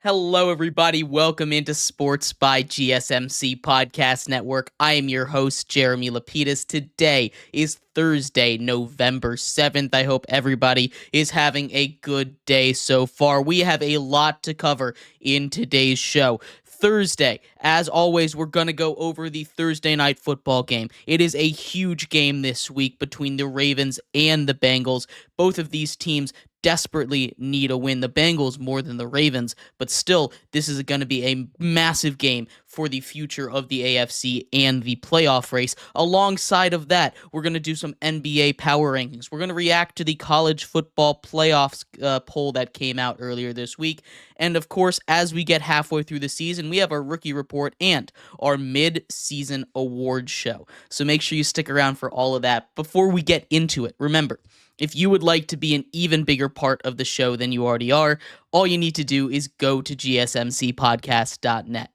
Hello, everybody. Welcome into Sports by GSMC Podcast Network. I am your host, Jeremy Lapidus. Today is Thursday, November 7th. I hope everybody is having a good day so far. We have a lot to cover in today's show. Thursday, as always, we're going to go over the Thursday night football game. It is a huge game this week between the Ravens and the Bengals. Both of these teams desperately need a win. The Bengals more than the Ravens, but still, this is going to be a massive game for the future of the AFC and the playoff race. Alongside of that, we're going to do some NBA power rankings. We're going to react to the college football playoffs poll that came out earlier this week. And of course, as we get halfway through the season, we have our rookie report and our mid-season awards show. So make sure you stick around for all of that. Before we get into it, remember, if you would like to be an even bigger part of the show than you already are, all you need to do is go to gsmcpodcast.net.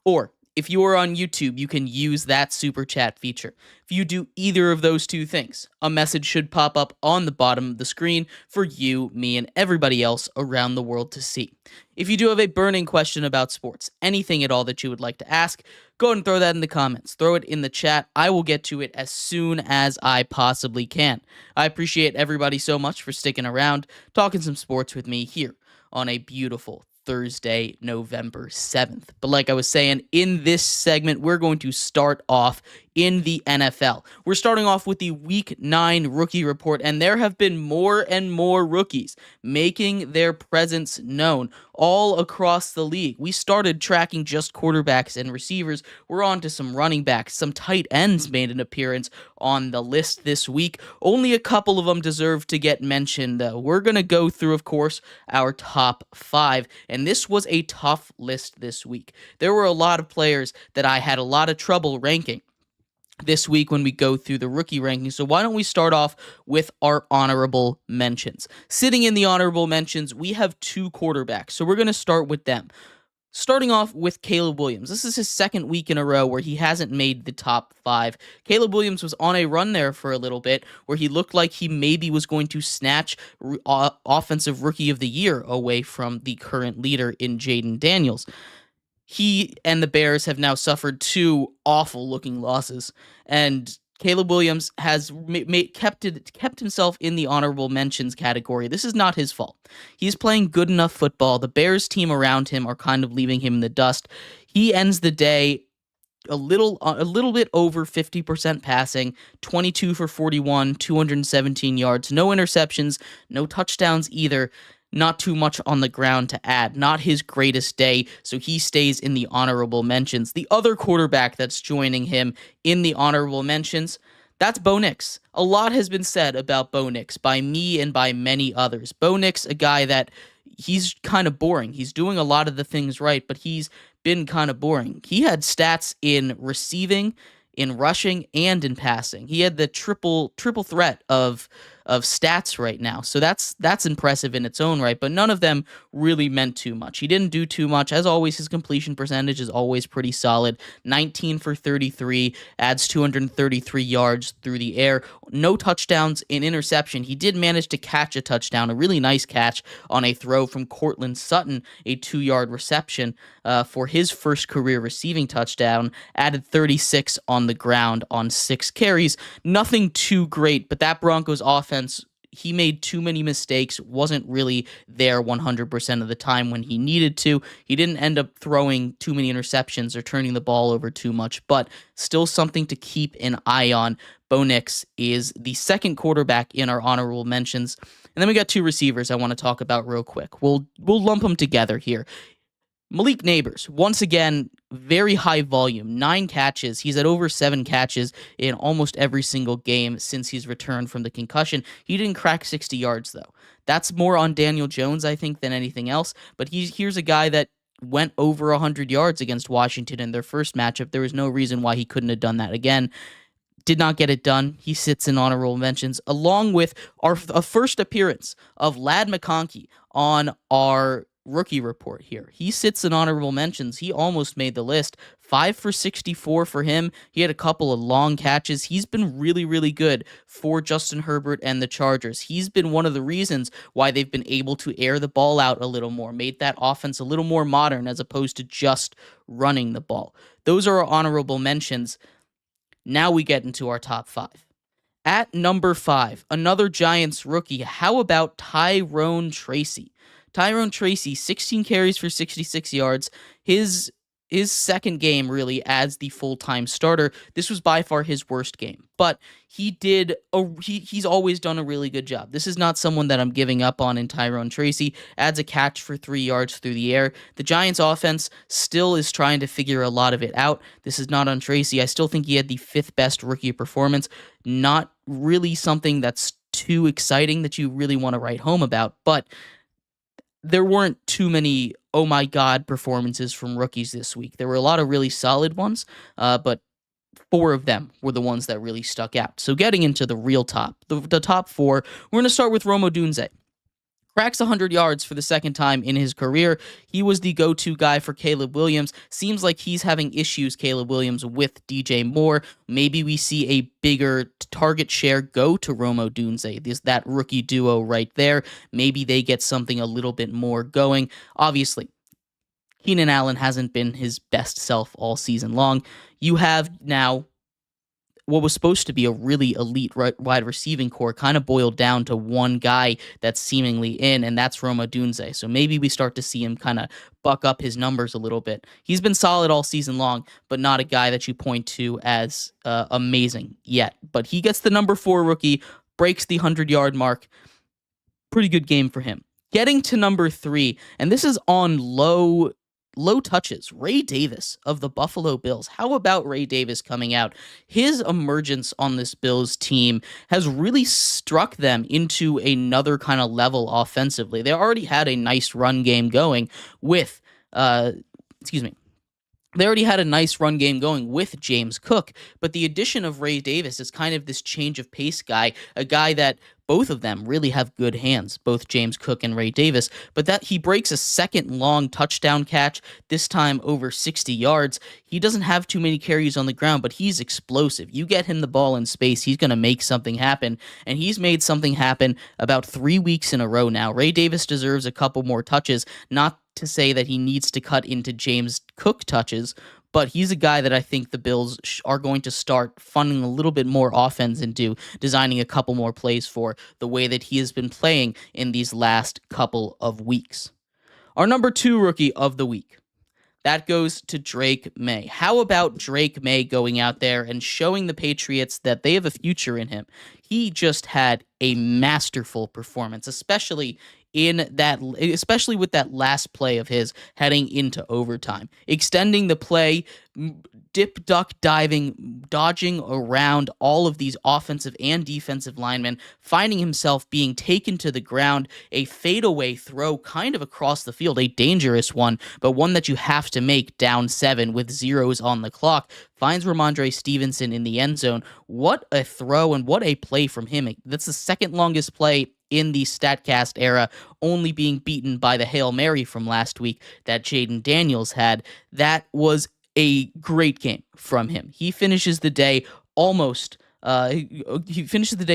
Or if you are on YouTube, you can use that super chat feature. If you do either of those two things, a message should pop up on the bottom of the screen for you, me, and everybody else around the world to see. If you do have a burning question about sports, anything at all that you would like to ask, go ahead and throw that in the comments. Throw it in the chat. I will get to it as soon as I possibly can. I appreciate everybody so much for sticking around, talking some sports with me here on a beautiful Thursday, November 7th. But like I was saying, in this segment, we're going to start off in the NFL. We're starting off with the Week 9 rookie report, and there have been more and more rookies making their presence known all across the league. We started tracking just quarterbacks and receivers. We're on to some running backs. Some tight ends made an appearance on the list this week. Only a couple of them deserve to get mentioned, though. We're going to go through, of course, our top 5, and this was a tough list this week. There were a lot of players that I had a lot of trouble ranking this week when we go through the rookie rankings. So why don't we start off with our honorable mentions? Sitting in the honorable mentions, we have 2 quarterbacks. So we're going to start with them. Starting off with Caleb Williams. This is his second week in a row where he hasn't made the top 5. Caleb Williams was on a run there for a little bit where he looked like he maybe was going to snatch Offensive Rookie of the Year away from the current leader in Jaden Daniels. He and the Bears have now suffered 2 awful-looking losses, and Caleb Williams has kept himself in the honorable mentions category. This is not his fault. He's playing good enough football. The Bears team around him are kind of leaving him in the dust. He ends the day a little bit over 50% passing, 22 for 41, 217 yards, no interceptions, no touchdowns either. Not too much on the ground to add. Not his greatest day, so he stays in the honorable mentions. The other quarterback that's joining him in the honorable mentions, that's Bo Nix. A lot has been said about Bo Nix by me and by many others. Bo Nix, a guy that he's kind of boring. He's doing a lot of the things right, but he's been kind of boring. He had stats in receiving, in rushing, and in passing. He had the triple threat of stats right now. So that's impressive in its own right, but none of them really meant too much. He didn't do too much. As always, his completion percentage is always pretty solid. 19 for 33, adds 233 yards through the air. No touchdowns in interception. He did manage to catch a touchdown, a really nice catch on a throw from Cortland Sutton, a 2-yard reception for his first career receiving touchdown. Added 36 on the ground on 6 carries. Nothing too great, but that Broncos offense, he made too many mistakes, wasn't really there 100% of the time when he needed to. He didn't end up throwing too many interceptions or turning the ball over too much, but still something to keep an eye on. Bo Nix is the second quarterback in our honorable mentions. And then we got 2 receivers I want to talk about real quick. We'll lump them together here. Malik Neighbors, once again, very high volume, 9 catches. He's at over 7 catches in almost every single game since he's returned from the concussion. He didn't crack 60 yards, though. That's more on Daniel Jones, I think, than anything else. But here's a guy that went over 100 yards against Washington in their first matchup. There was no reason why he couldn't have done that again. Did not get it done. He sits in honorable mentions, along with a first appearance of Ladd McConkey on our rookie report here. He sits in honorable mentions. He almost made the list. 5 for 64 for him. He had a couple of long catches. He's been really, really good for Justin Herbert and the Chargers. He's been one of the reasons why they've been able to air the ball out a little more, made that offense a little more modern as opposed to just running the ball. Those are our honorable mentions. Now we get into our top 5. At number 5, another Giants rookie. How about Tyrone Tracy? Tyrone Tracy, 16 carries for 66 yards. His second game really as the full-time starter. This was by far his worst game, but he's always done a really good job. This is not someone that I'm giving up on in Tyrone Tracy. Adds a catch for 3 yards through the air. The Giants offense still is trying to figure a lot of it out. This is not on Tracy. I still think he had the 5th best rookie performance. Not really something that's too exciting that you really want to write home about, but there weren't too many oh my god performances from rookies this week. There were a lot of really solid ones, but 4 of them were the ones that really stuck out. So getting into the real top, the top 4, we're going to start with Rome Odunze. Cracks 100 yards for the second time in his career. He was the go-to guy for Caleb Williams. Seems like he's having issues, Caleb Williams, with DJ Moore. Maybe we see a bigger target share go to Rome Odunze. There's that rookie duo right there. Maybe they get something a little bit more going. Obviously, Keenan Allen hasn't been his best self all season long. You have now what was supposed to be a really elite wide receiving core kind of boiled down to one guy that's seemingly in, and that's Rome Odunze. So maybe we start to see him kind of buck up his numbers a little bit. He's been solid all season long, but not a guy that you point to as amazing yet. But he gets the number 4 rookie, breaks the 100-yard mark. Pretty good game for him. Getting to number 3, and this is on low touches, Ray Davis of the Buffalo Bills. How about Ray Davis coming out? His emergence on this Bills team has really struck them into another kind of level offensively. They already had a nice run game going with, They already had a nice run game going with James Cook, but the addition of Ray Davis is kind of this change of pace guy, a guy that both of them really have good hands, both James Cook and Ray Davis, but that he breaks a second long touchdown catch, this time over 60 yards. He doesn't have too many carries on the ground, but he's explosive. You get him the ball in space, he's going to make something happen, and he's made something happen about 3 weeks in a row now. Ray Davis deserves a couple more touches, not to say that he needs to cut into James Cook touches, but he's a guy that I think the Bills are going to start funding a little bit more offense into, designing a couple more plays for, the way that he has been playing in these last couple of weeks. Our number 2 rookie of the week, that goes to Drake May. How about Drake May going out there and showing the Patriots that they have a future in him? He just had a masterful performance, especially with that last play of his heading into overtime, extending the play, dip, duck, diving, dodging around all of these offensive and defensive linemen, finding himself being taken to the ground, a fadeaway throw kind of across the field, a dangerous one, but one that you have to make down 7 with zeros on the clock, finds Ramondre Stevenson in the end zone. What a throw and what a play from him. That's the second longest play in the StatCast era, only being beaten by the Hail Mary from last week that Jaden Daniels had. That was a great game from him. He finishes the day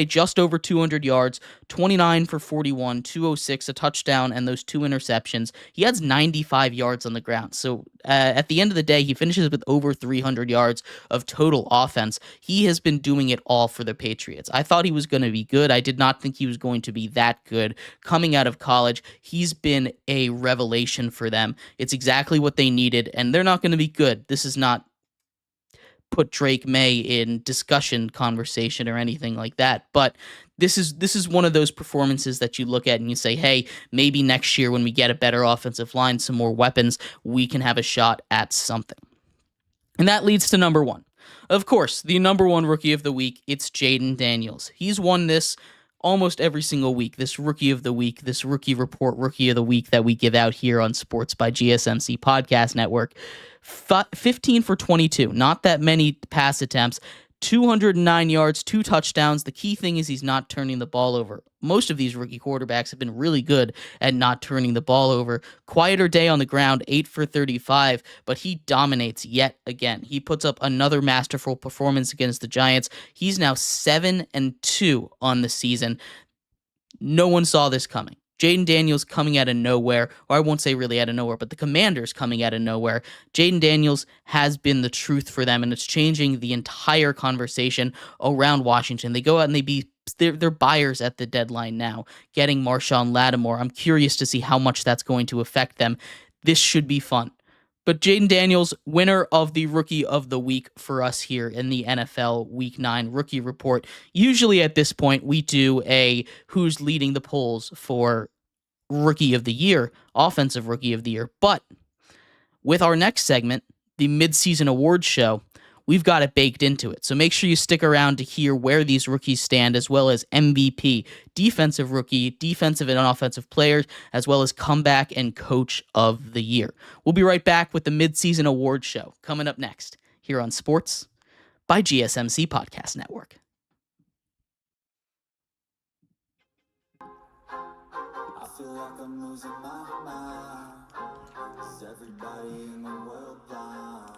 just over 200 yards, 29 for 41, 206, a touchdown, and those 2 interceptions. He has 95 yards on the ground. So at the end of the day, he finishes with over 300 yards of total offense. He has been doing it all for the Patriots. I thought he was going to be good. I did not think he was going to be that good. Coming out of college, he's been a revelation for them. It's exactly what they needed, and they're not going to be good. This is not put Drake May in discussion conversation or anything like that, but this is one of those performances that you look at and you say, hey, maybe next year when we get a better offensive line, some more weapons, we can have a shot at something. And that leads to number 1. Of course, the number 1 rookie of the week, it's Jaden Daniels. He's won this almost every single week, this rookie of the week, this rookie report, rookie of the week that we give out here on Sports by GSMC Podcast Network. 15 for 22, not that many pass attempts, 209 yards, 2 touchdowns. The key thing is he's not turning the ball over. Most of these rookie quarterbacks have been really good at not turning the ball over. Quieter day on the ground, 8 for 35, but he dominates yet again. He puts up another masterful performance against the Giants. He's now 7-2 on the season. No one saw this coming. Jaden Daniels coming out of nowhere, or I won't say really out of nowhere, but the Commanders coming out of nowhere. Jaden Daniels has been the truth for them, and it's changing the entire conversation around Washington. They go out and they're buyers at the deadline now, getting Marshawn Lattimore. I'm curious to see how much that's going to affect them. This should be fun. But Jaden Daniels, winner of the Rookie of the Week for us here in the NFL Week 9 Rookie Report. Usually at this point, we do a who's leading the polls for Rookie of the Year, Offensive Rookie of the Year. But with our next segment, the Midseason Awards Show, we've got it baked into it. So make sure you stick around to hear where these rookies stand, as well as MVP, Defensive Rookie, Defensive and Offensive Players, as well as Comeback and Coach of the Year. We'll be right back with the Midseason Awards Show coming up next here on Sports by GSMC Podcast Network. I feel like I'm losing my mind. Is everybody in the world blind?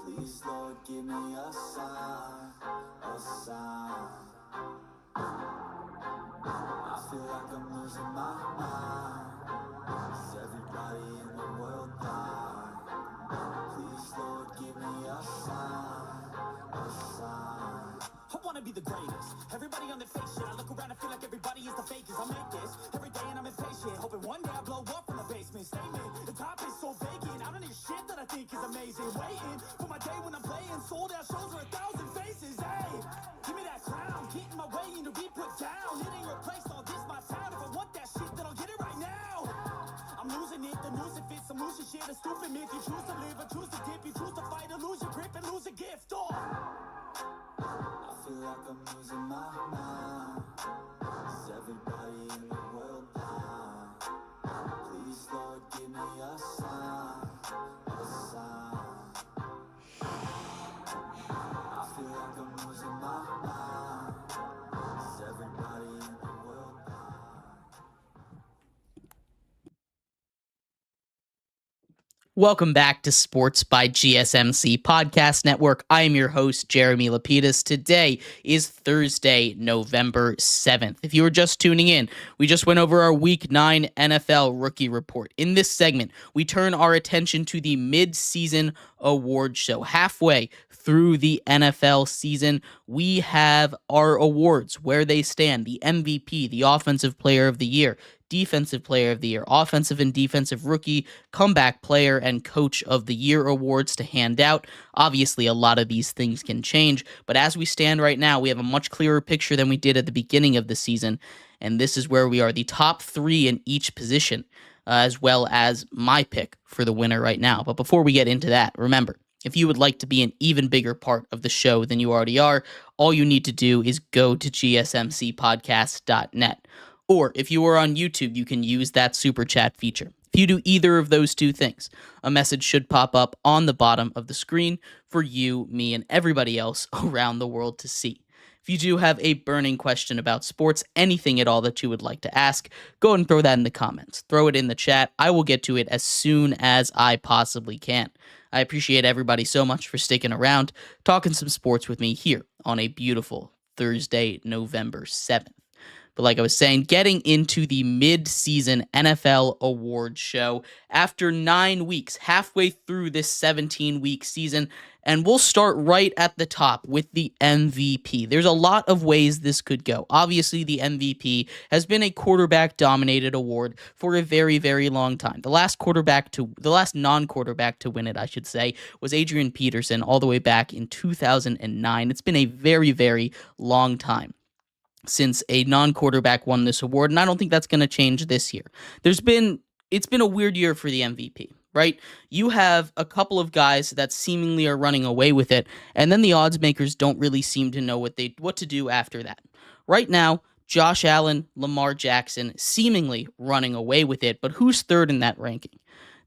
Please, Lord, give me a sign, a sign. I feel like I'm losing my mind. Is everybody in the world blind? Please, Lord, give me a sign, a sign. I wanna be the greatest. Everybody on the fake shit. I look around and feel like everybody is the fakest. I make this every day and I'm impatient. Hoping one day I blow up from the basement. Statement, the top is so vacant. I don't need shit that I think is amazing. Waiting for my day when I'm playing. Sold out shows for 1,000 faces. Hey, give me that crown. Get in my way and to be put down. It ain't your place, all this my town. If I want that shit, then I'll get it right now. I'm losing it, the news it fits. I'm losing shit, a stupid myth. You choose to live or choose to dip. You choose to fight or lose your grip and lose a gift. I feel like I'm losing my mind. Is everybody in the world blind? Please, Lord, give me a sign, a sign. I feel like I'm losing my mind. Is everybody in the world blind? Welcome back to Sports by GSMC Podcast Network. I am your host, Jeremy Lapidus. Today is Thursday, November 7th. If you were just tuning in, we just went over our Week 9 NFL Rookie Report. In this segment, we turn our attention to the mid-season award show. Halfway through the NFL season, we have our awards, where they stand: the MVP, the Offensive Player of the Year, Defensive Player of the Year, Offensive and Defensive Rookie, Comeback Player, and Coach of the Year awards to hand out. Obviously, a lot of these things can change, but as we stand right now, we have a much clearer picture than we did at the beginning of the season, and this is where we are, the top 3 in each position, as well as my pick for the winner right now. But before we get into that, remember, if you would like to be an even bigger part of the show than you already are, all you need to do is go to gsmcpodcast.net. Or if you are on YouTube, you can use that super chat feature. If you do either of those two things, a message should pop up on the bottom of the screen for you, me, and everybody else around the world to see. If you do have a burning question about sports, anything at all that you would like to ask, go ahead and throw that in the comments. Throw it in the chat. I will get to it as soon as I possibly can. I appreciate everybody so much for sticking around, talking some sports with me here on a beautiful Thursday, November 7th. But like I was saying, getting into the mid-season NFL awards show after 9 weeks, halfway through this 17-week season, and we'll start right at the top with the MVP. There's a lot of ways this could go. Obviously, the MVP has been a quarterback-dominated award for a very, very long time. The last non-quarterback to win it, I should say, was Adrian Peterson all the way back in 2009. It's been a very, very long time since a non-quarterback won this award, and I don't think that's going to change this year. It's been a weird year for the MVP, right? You have a couple of guys that seemingly are running away with it, and then the odds makers don't really seem to know what to do after that. Right now, Josh Allen, Lamar Jackson seemingly running away with it, but who's third in that ranking?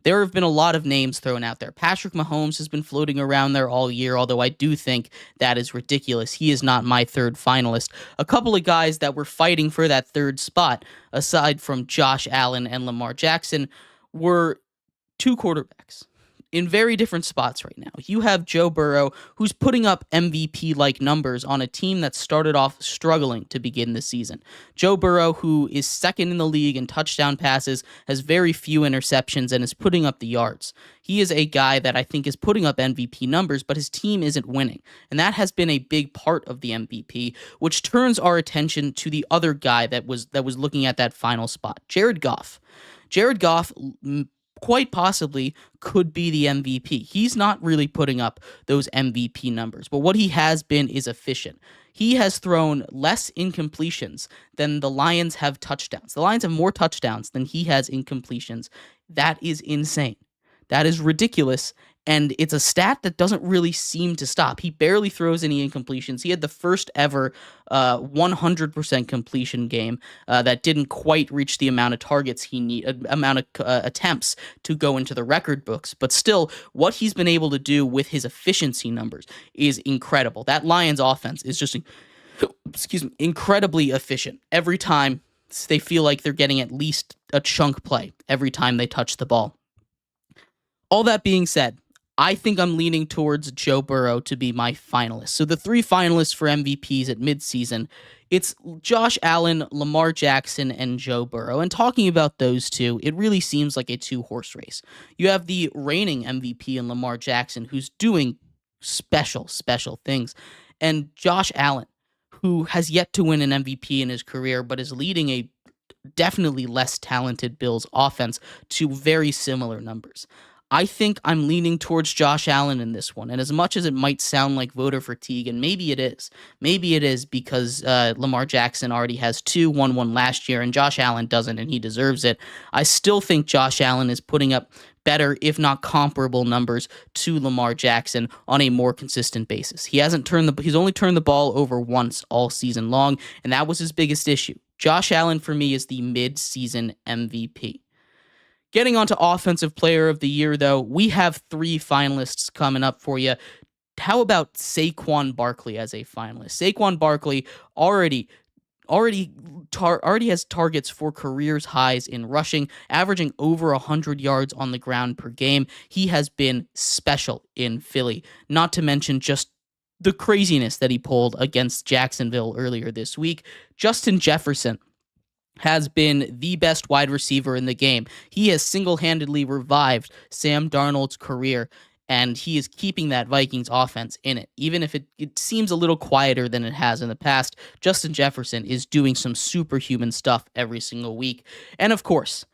There have been a lot of names thrown out there. Patrick Mahomes has been floating around there all year, although I do think that is ridiculous. He is not my third finalist. A couple of guys that were fighting for that third spot, aside from Josh Allen and Lamar Jackson, were two quarterbacks in very different spots right now. You have Joe Burrow, who's putting up MVP-like numbers on a team that started off struggling to begin the season. Joe Burrow, who is second in the league in touchdown passes, has very few interceptions, and is putting up the yards. He is a guy that I think is putting up MVP numbers, but his team isn't winning. And that has been a big part of the MVP, which turns our attention to the other guy that was looking at that final spot, Jared Goff. Jared Goff quite possibly could be the MVP. He's not really putting up those MVP numbers, but what he has been is efficient. He has thrown less incompletions than the Lions have touchdowns. The Lions have more touchdowns than he has incompletions. That is insane. That is ridiculous. And it's a stat that doesn't really seem to stop. He barely throws any incompletions. He had the first ever 100% completion game that didn't quite reach the amount of targets he amount of attempts to go into the record books. But still, what he's been able to do with his efficiency numbers is incredible. That Lions offense is just, incredibly efficient. Every time they feel like they're getting at least a chunk play every time they touch the ball. All that being said, I think I'm leaning towards Joe Burrow to be my finalist. So the three finalists for MVPs at midseason, it's Josh Allen, Lamar Jackson, and Joe Burrow. And talking about those two, it really seems like a two-horse race. You have the reigning MVP in Lamar Jackson, who's doing special things, and Josh Allen, who has yet to win an MVP in his career, but is leading a definitely less talented Bills offense to very similar numbers. I think I'm leaning towards Josh Allen in this one. And as much as it might sound like voter fatigue, and maybe it is because Lamar Jackson already has two, won one last year, and Josh Allen doesn't, and he deserves it. I still think Josh Allen is putting up better, if not comparable numbers to Lamar Jackson on a more consistent basis. He's only turned the ball over once all season long, and that was his biggest issue. Josh Allen for me is the mid-season MVP. Getting on to Offensive Player of the Year, though, we have three finalists coming up for you. How about Saquon Barkley as a finalist? Saquon Barkley already has targets for careers highs in rushing, averaging over 100 yards on the ground per game. He has been special in Philly, not to mention just the craziness that he pulled against Jacksonville earlier this week. Justin Jefferson has been the best wide receiver in the game. He has single-handedly revived Sam Darnold's career, and he is keeping that Vikings offense in it. Even if it seems a little quieter than it has in the past, Justin Jefferson is doing some superhuman stuff every single week. And of course,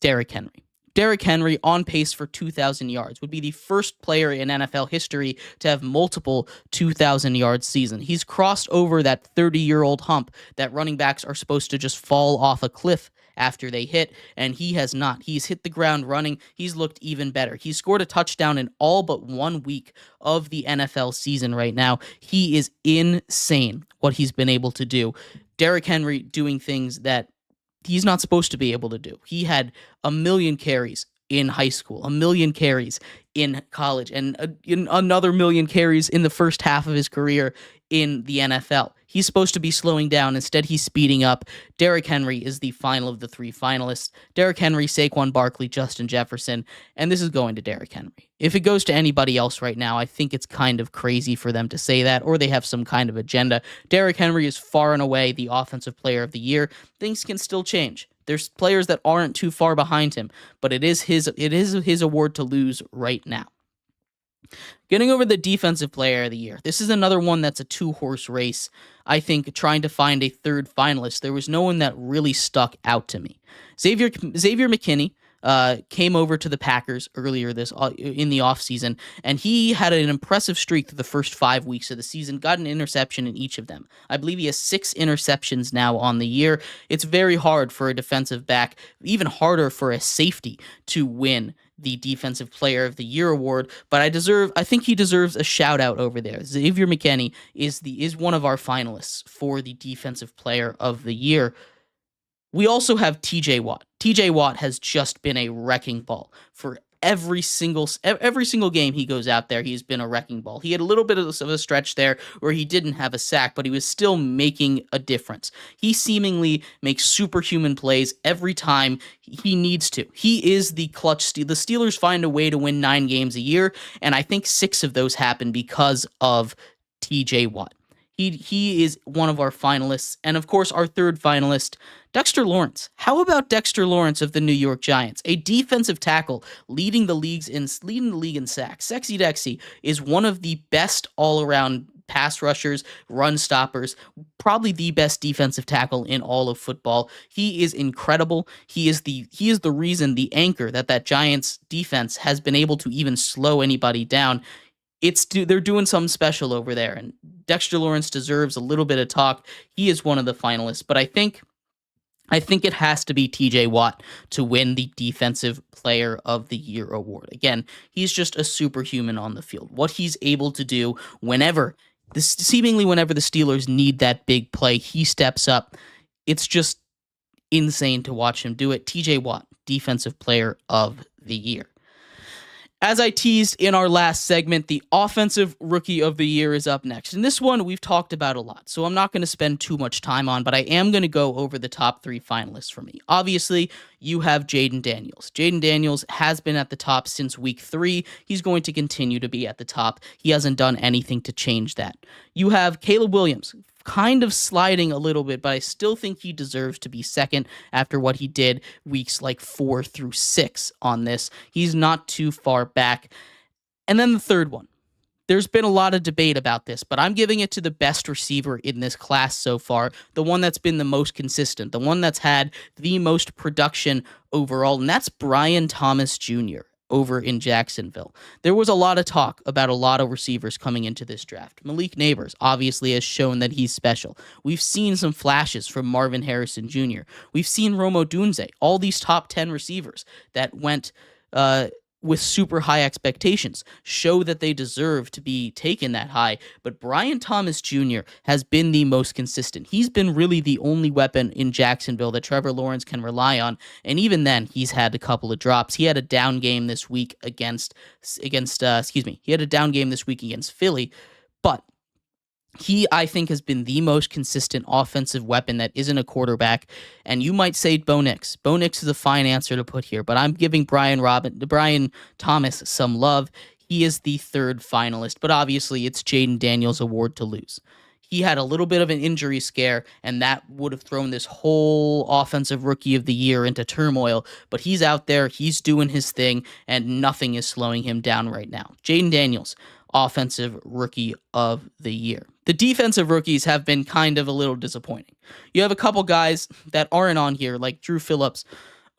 Derrick Henry. Derrick Henry, on pace for 2,000 yards, would be the first player in NFL history to have multiple 2,000-yard seasons. He's crossed over that 30-year-old hump that running backs are supposed to just fall off a cliff after they hit, and he has not. He's hit the ground running. He's looked even better. He's scored a touchdown in all but 1 week of the NFL season right now. He is insane what he's been able to do. Derrick Henry doing things that he's not supposed to be able to do. He had 1 million carries in high school, 1 million carries in college, and another 1 million carries in the first half of his career in the NFL. He's supposed to be slowing down. Instead, he's speeding up. Derrick Henry is the final of the three finalists. Derrick Henry, Saquon Barkley, Justin Jefferson, and this is going to Derrick Henry. If it goes to anybody else right now, I think it's kind of crazy for them to say that, or they have some kind of agenda. Derrick Henry is far and away the Offensive Player of the Year. Things can still change. There's players that aren't too far behind him, but it is his award to lose right now. Getting over the Defensive Player of the Year. This is another one that's a two-horse race. I think trying to find a third finalist, there was no one that really stuck out to me. Xavier McKinney came over to the Packers earlier in the offseason, and he had an impressive streak through the first 5 weeks of the season, got an interception in each of them. I believe he has 6 interceptions now on the year. It's very hard for a defensive back, even harder for a safety to win the Defensive Player of the Year award, but I think he deserves a shout out over there. Xavier McKinney is one of our finalists for the Defensive Player of the Year. We also have TJ Watt. TJ Watt has just been a wrecking ball for every single game he goes out there. He's been a wrecking ball. He had a little bit of a stretch there where he didn't have a sack, but he was still making a difference. He seemingly makes superhuman plays every time he needs to. He is the clutch. The Steelers find a way to win 9 games a year, and I think 6 of those happen because of TJ Watt. He is one of our finalists, and of course our third finalist, Dexter Lawrence. How about Dexter Lawrence of the New York Giants, a defensive tackle leading the league in sacks? Sexy Dexy is one of the best all-around pass rushers, run stoppers, probably the best defensive tackle in all of football. He is incredible. He is the reason, the anchor that Giants defense has been able to even slow anybody down. They're doing something special over there, and Dexter Lawrence deserves a little bit of talk. He is one of the finalists, but I think it has to be TJ Watt to win the Defensive Player of the Year award. Again, he's just a superhuman on the field. What he's able to do seemingly whenever the Steelers need that big play, he steps up. It's just insane to watch him do it. TJ Watt, Defensive Player of the Year. As I teased in our last segment, the Offensive Rookie of the Year is up next. And this one we've talked about a lot, so I'm not going to spend too much time on, but I am going to go over the top 3 finalists for me. Obviously, you have Jayden Daniels. Jayden Daniels has been at the top since week 3. He's going to continue to be at the top. He hasn't done anything to change that. You have Caleb Williams, kind of sliding a little bit, but I still think he deserves to be second after what he did weeks like 4 through 6 on this. He's not too far back. And then the third one. There's been a lot of debate about this, but I'm giving it to the best receiver in this class so far, the one that's been the most consistent, the one that's had the most production overall, and that's Brian Thomas Jr. over in Jacksonville. There was a lot of talk about a lot of receivers coming into this draft. Malik Neighbors obviously has shown that he's special. We've seen some flashes from Marvin Harrison Jr. We've seen Rome Odunze, all these top 10 receivers that went with super high expectations show that they deserve to be taken that high. But Brian Thomas Jr. has been the most consistent. He's been really the only weapon in Jacksonville that Trevor Lawrence can rely on. And even then, he's had a couple of drops. He had a down game this week against Philly, but he, I think, has been the most consistent offensive weapon that isn't a quarterback. And you might say Bo Nix. Bo Nix is a fine answer to put here, but I'm giving Brian Thomas some love. He is the third finalist, but obviously it's Jayden Daniels' award to lose. He had a little bit of an injury scare, and that would have thrown this whole Offensive Rookie of the Year into turmoil. But he's out there, he's doing his thing, and nothing is slowing him down right now. Jayden Daniels, Offensive Rookie of the Year. The defensive rookies have been kind of a little disappointing. You have a couple guys that aren't on here, like Drew Phillips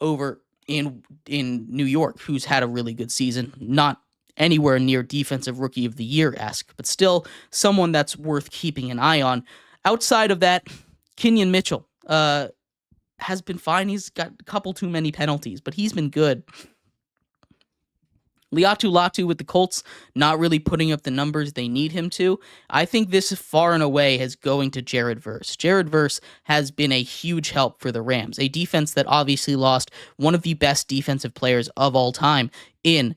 over in New York, who's had a really good season. Not anywhere near Defensive Rookie of the Year-esque, but still someone that's worth keeping an eye on. Outside of that, Kenyon Mitchell has been fine. He's got a couple too many penalties, but he's been good. Liatu Latu with the Colts, not really putting up the numbers they need him to. I think this far and away is going to Jared Verse. Jared Verse has been a huge help for the Rams, a defense that obviously lost one of the best defensive players of all time in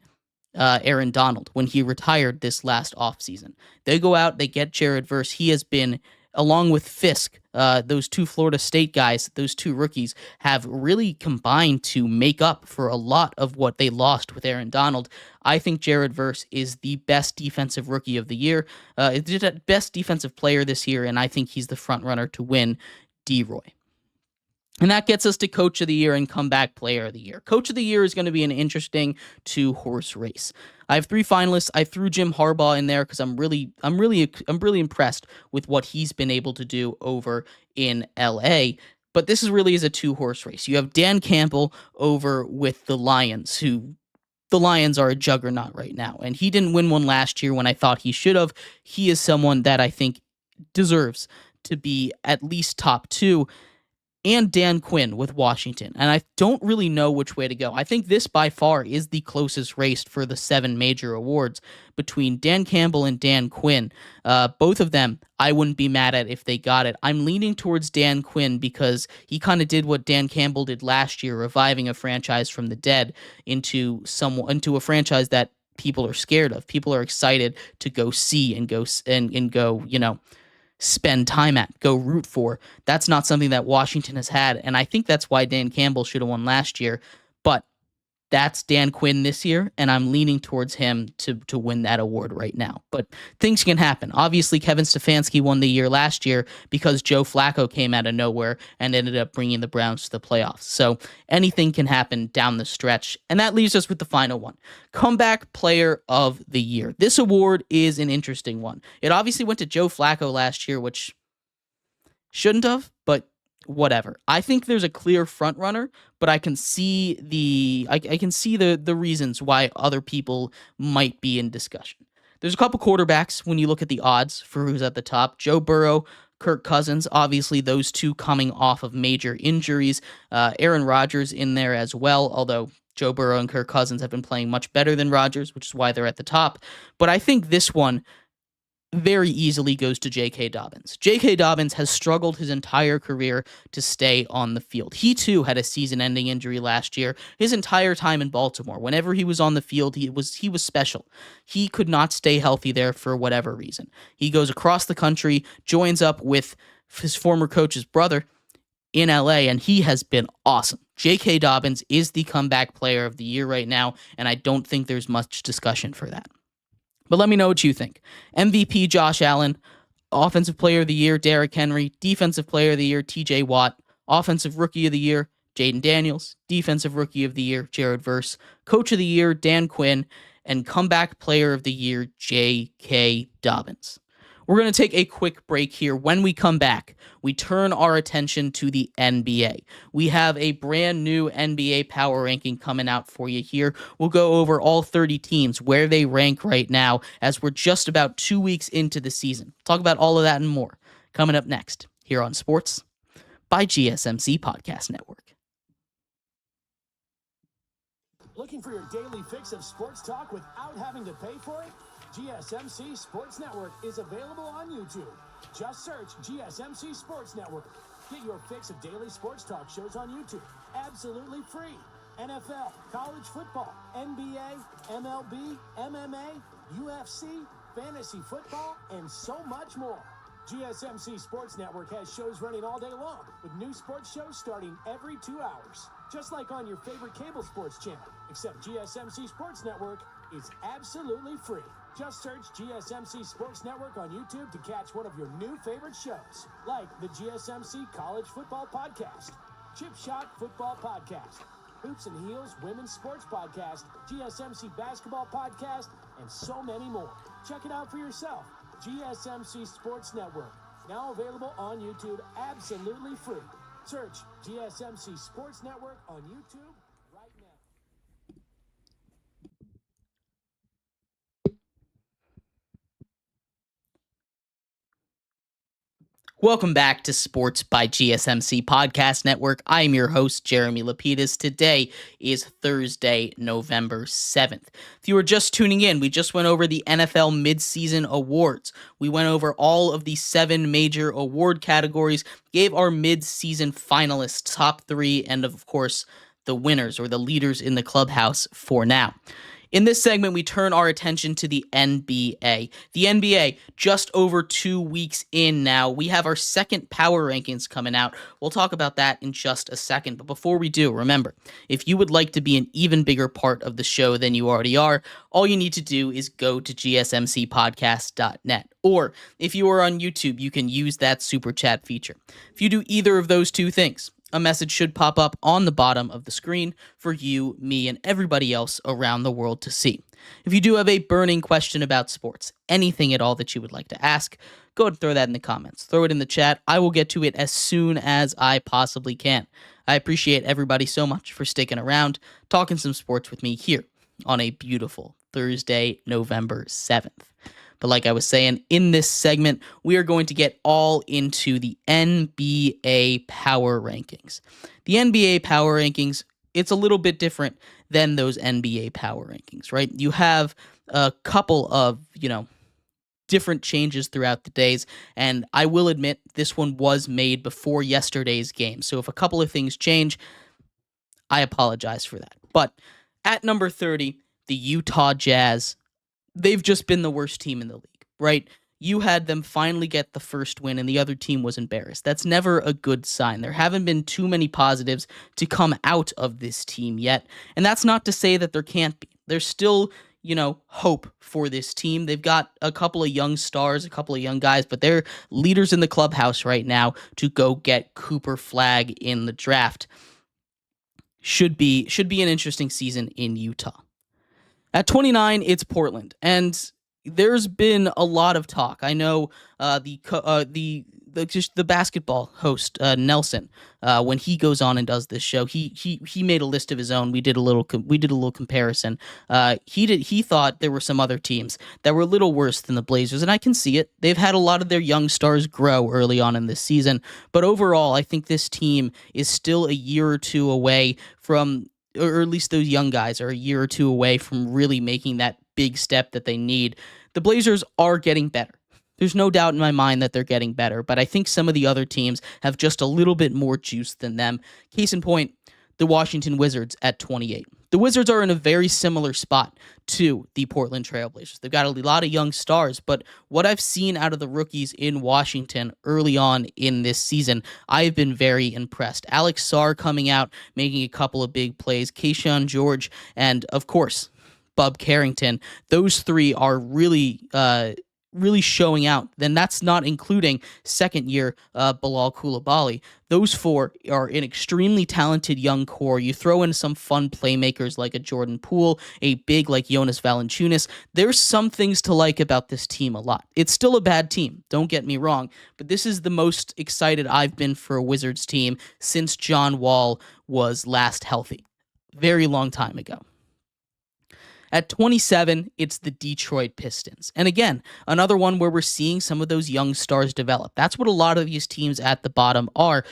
Aaron Donald when he retired this last offseason. They go out, they get Jared Verse. He has been, along with Fisk, those two Florida State guys, those two rookies, have really combined to make up for a lot of what they lost with Aaron Donald. I think Jared Verse is the best defensive rookie of the year, best defensive player this year, and I think he's the front runner to win D-Roy. And that gets us to Coach of the Year and Comeback Player of the Year. Coach of the Year is going to be an interesting 2-horse race. I have 3 finalists. I threw Jim Harbaugh in there because I'm really impressed with what he's been able to do over in LA. But this is a 2-horse race. You have Dan Campbell over with the Lions, who the Lions are a juggernaut right now. And he didn't win one last year when I thought he should have. He is someone that I think deserves to be at least top 2. and Dan Quinn with Washington. And I don't really know which way to go. I think this by far is the closest race for the 7 major awards between Dan Campbell and Dan Quinn. Both of them, I wouldn't be mad at if they got it. I'm leaning towards Dan Quinn because he kind of did what Dan Campbell did last year, reviving a franchise from the dead into a franchise that people are scared of. People are excited to go see and go, spend time at, go root for. That's not something that Washington has had, and I think that's why Dan Campbell should have won last year. But that's Dan Quinn this year, and I'm leaning towards him to win that award right now. But things can happen. Obviously, Kevin Stefanski won the year last year because Joe Flacco came out of nowhere and ended up bringing the Browns to the playoffs. So anything can happen down the stretch, and that leaves us with the final one. Comeback Player of the Year. This award is an interesting one. It obviously went to Joe Flacco last year, which shouldn't have, but whatever. I think there's a clear front runner, but I can see the reasons why other people might be in discussion. There's a couple quarterbacks when you look at the odds for who's at the top. Joe Burrow, Kirk Cousins, obviously those two coming off of major injuries. Aaron Rodgers in there as well, although Joe Burrow and Kirk Cousins have been playing much better than Rodgers, which is why they're at the top. But I think this one very easily goes to J.K. Dobbins. J.K. Dobbins has struggled his entire career to stay on the field. He too had a season-ending injury last year. His entire time in Baltimore, whenever he was on the field, he was special. He could not stay healthy there for whatever reason. He goes across the country, joins up with his former coach's brother in LA, and he has been awesome. J.K. Dobbins is the comeback player of the year right now, and I don't think there's much discussion for that. But let me know what you think. MVP Josh Allen, Offensive Player of the Year Derrick Henry, Defensive Player of the Year TJ Watt, Offensive Rookie of the Year Jaden Daniels, Defensive Rookie of the Year Jared Verse, Coach of the Year Dan Quinn, and Comeback Player of the Year J.K. Dobbins. We're going to take a quick break here. When we come back, we turn our attention to the NBA. We have a brand new NBA power ranking coming out for you here. We'll go over all 30 teams, where they rank right now, as we're just about 2 weeks into the season. Talk about all of that and more coming up next here on Sports by GSMC Podcast Network. Looking for your daily fix of sports talk without having to pay for it? GSMC Sports Network is available on YouTube. Just search GSMC Sports Network. Get your fix of daily sports talk shows on YouTube. Absolutely free. NFL, college football, NBA, MLB, MMA, UFC, fantasy football, and so much more. GSMC Sports Network has shows running all day long, with new sports shows starting every 2 hours. Just like on your favorite cable sports channel, except GSMC Sports Network is absolutely free. Just search GSMC Sports Network on YouTube to catch one of your new favorite shows, like the GSMC College Football Podcast, Chip Shot Football Podcast, Hoops and Heels Women's Sports Podcast, GSMC Basketball Podcast, and so many more. Check it out for yourself. GSMC Sports Network, now available on YouTube absolutely free. Search GSMC Sports Network on YouTube right now. Welcome back to Sports by GSMC Podcast Network. I am your host, Jeremy Lapidus. Today is Thursday, November 7th. If you were just tuning in, we just went over the NFL midseason awards. We went over all of the 7 major award categories, gave our midseason finalists top 3, and of course, the winners or the leaders in the clubhouse for now. In this segment, we turn our attention to the NBA. The NBA, just over 2 weeks in now, we have our second power rankings coming out. We'll talk about that in just a second. But before we do, remember, if you would like to be an even bigger part of the show than you already are, all you need to do is go to gsmcpodcast.net. Or if you are on YouTube, you can use that super chat feature. If you do either of those two things, a message should pop up on the bottom of the screen for you, me, and everybody else around the world to see. If you do have a burning question about sports, anything at all that you would like to ask, go ahead and throw that in the comments. Throw it in the chat. I will get to it as soon as I possibly can. I appreciate everybody so much for sticking around, talking some sports with me here on a beautiful Thursday, November 7th. But like I was saying, in this segment, we are going to get all into the NBA power rankings. The NBA power rankings, it's a little bit different than those NBA power rankings, right? You have a couple of, different changes throughout the days, and I will admit this one was made before yesterday's game. So if a couple of things change, I apologize for that. But at number 30, the Utah Jazz, they've just been the worst team in the league, right? You had them finally get the first win and the other team was embarrassed. That's never a good sign. There haven't been too many positives to come out of this team yet. And that's not to say that there can't be. There's still, hope for this team. They've got a couple of young stars, a couple of young guys, but they're leaders in the clubhouse right now to go get Cooper Flag in the draft. Should be an interesting season in Utah. At 29, it's Portland, and there's been a lot of talk. I know the basketball host Nelson, when he goes on and does this show, he made a list of his own. We did a little comparison. He thought there were some other teams that were a little worse than the Blazers, and I can see it. They've had a lot of their young stars grow early on in this season, but overall, I think this team is still a year or two away from, or at least those young guys are a year or two away from really making that big step that they need. The Blazers are getting better. There's no doubt in my mind that they're getting better, but I think some of the other teams have just a little bit more juice than them. Case in point, the Washington Wizards at 28. The Wizards are in a very similar spot to the Portland Trail Blazers. They've got a lot of young stars, but what I've seen out of the rookies in Washington early on in this season, I've been very impressed. Alex Sarr coming out, making a couple of big plays, Keyshawn George, and of course, Bub Carrington. Those three are really showing out. Then that's not including second-year Bilal Coulibaly. Those four are an extremely talented young core. You throw in some fun playmakers like a Jordan Poole, a big like Jonas Valanciunas. There's some things to like about this team a lot. It's still a bad team, don't get me wrong, but this is the most excited I've been for a Wizards team since John Wall was last healthy. Very long time ago. At 27, it's the Detroit Pistons. And again, another one where we're seeing some of those young stars develop. That's what a lot of these teams at the bottom are.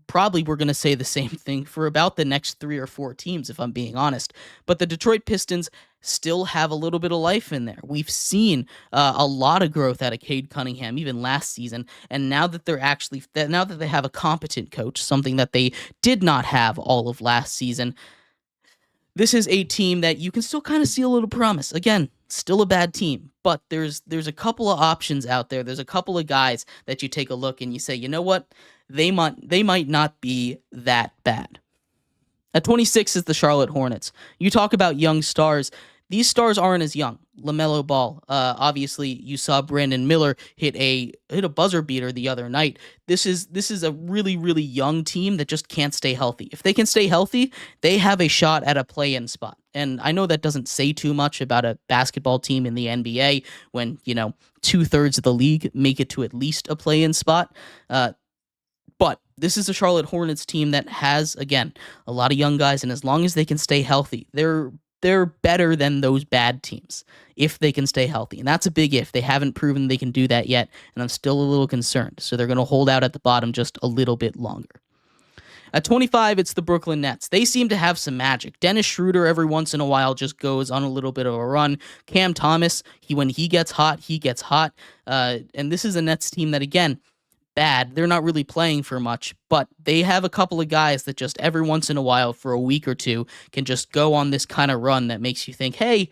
Probably we're going to say the same thing for about the next 3 or 4 teams, if I'm being honest. But the Detroit Pistons still have a little bit of life in there. We've seen a lot of growth out of Cade Cunningham, even last season. And now that now that they have a competent coach, something that they did not have all of last season, this is a team that you can still kind of see a little promise. Again, still a bad team, but there's a couple of options out there. There's a couple of guys that you take a look and you say, you know what? They might not be that bad. At 26 is the Charlotte Hornets. You talk about young stars. These stars aren't as young. LaMelo Ball, obviously, you saw Brandon Miller hit a buzzer beater the other night. This is a really, really young team that just can't stay healthy. If they can stay healthy, they have a shot at a play-in spot. And I know that doesn't say too much about a basketball team in the NBA when, 2/3 of the league make it to at least a play-in spot. But this is a Charlotte Hornets team that has, again, a lot of young guys, and as long as they can stay healthy, they're better than those bad teams if they can stay healthy. And that's a big if. They haven't proven they can do that yet, and I'm still a little concerned. So they're going to hold out at the bottom just a little bit longer. At 25, it's the Brooklyn Nets. They seem to have some magic. Dennis Schroeder every once in a while just goes on a little bit of a run. Cam Thomas, when he gets hot, he gets hot. And this is a Nets team that, again, bad. They're not really playing for much, but they have a couple of guys that just every once in a while for a week or two can just go on this kind of run that makes you think, hey,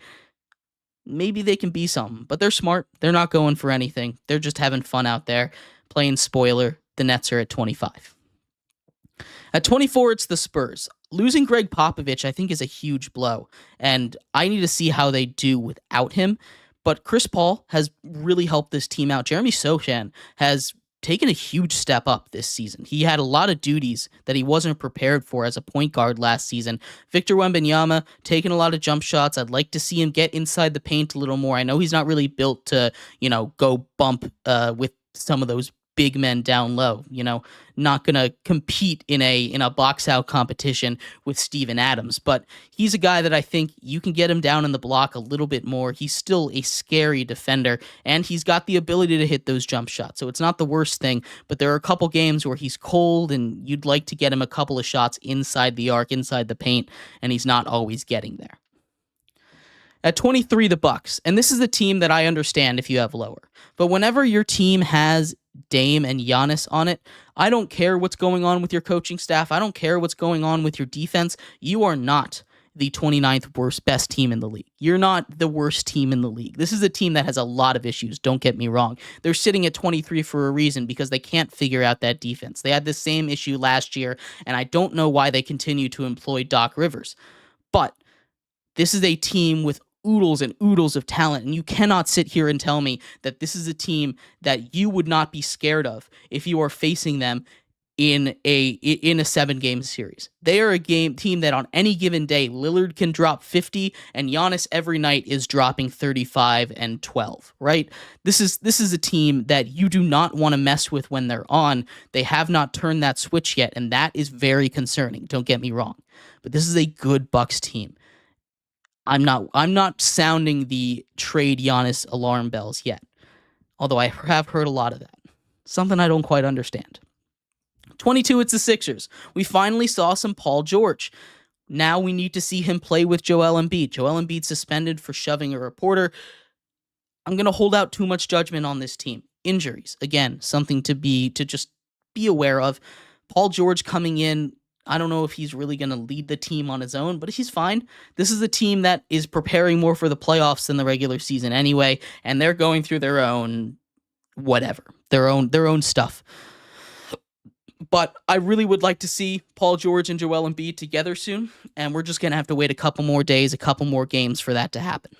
maybe they can be something. But they're smart. They're not going for anything. They're just having fun out there, playing spoiler. The Nets are at 25. At 24, it's the Spurs. Losing Greg Popovich, I think, is a huge blow, and I need to see how they do without him. But Chris Paul has really helped this team out. Jeremy Sochan has taken a huge step up this season. He had a lot of duties that he wasn't prepared for as a point guard last season. Victor Wembanyama taking a lot of jump shots. I'd like to see him get inside the paint a little more. I know he's not really built to, go bump with some of those big men down low, not going to compete in a box out competition with Steven Adams, but he's a guy that I think you can get him down in the block a little bit more. He's still a scary defender, and he's got the ability to hit those jump shots. So it's not the worst thing, but there are a couple games where he's cold and you'd like to get him a couple of shots inside the arc, inside the paint, and he's not always getting there. At 23, the Bucks, and this is a team that I understand if you have lower, but whenever your team has Dame and Giannis on it, I don't care what's going on with your coaching staff. I don't care what's going on with your defense. You are not the 29th best team in the league. You're not the worst team in the league. This is a team that has a lot of issues, don't get me wrong. They're sitting at 23 for a reason because they can't figure out that defense. They had the same issue last year, and I don't know why they continue to employ Doc Rivers. But this is a team with oodles and oodles of talent, and you cannot sit here and tell me that this is a team that you would not be scared of if you are facing them in a 7-game series. They are a team that on any given day, Lillard can drop 50, and Giannis every night is dropping 35 and 12, right? This is a team that you do not want to mess with when they're on. They have not turned that switch yet, and that is very concerning. Don't get me wrong, but this is a good Bucks team. I'm not sounding the trade Giannis alarm bells yet, although I have heard a lot of that. Something I don't quite understand. 22, it's the Sixers. We finally saw some Paul George. Now we need to see him play with Joel Embiid. Joel Embiid suspended for shoving a reporter. I'm going to hold out too much judgment on this team. Injuries, again, something to just be aware of. Paul George coming in, I don't know if he's really going to lead the team on his own, but he's fine. This is a team that is preparing more for the playoffs than the regular season anyway, and they're going through their own whatever, their own stuff. But I really would like to see Paul George and Joel Embiid together soon, and we're just going to have to wait a couple more days, a couple more games for that to happen.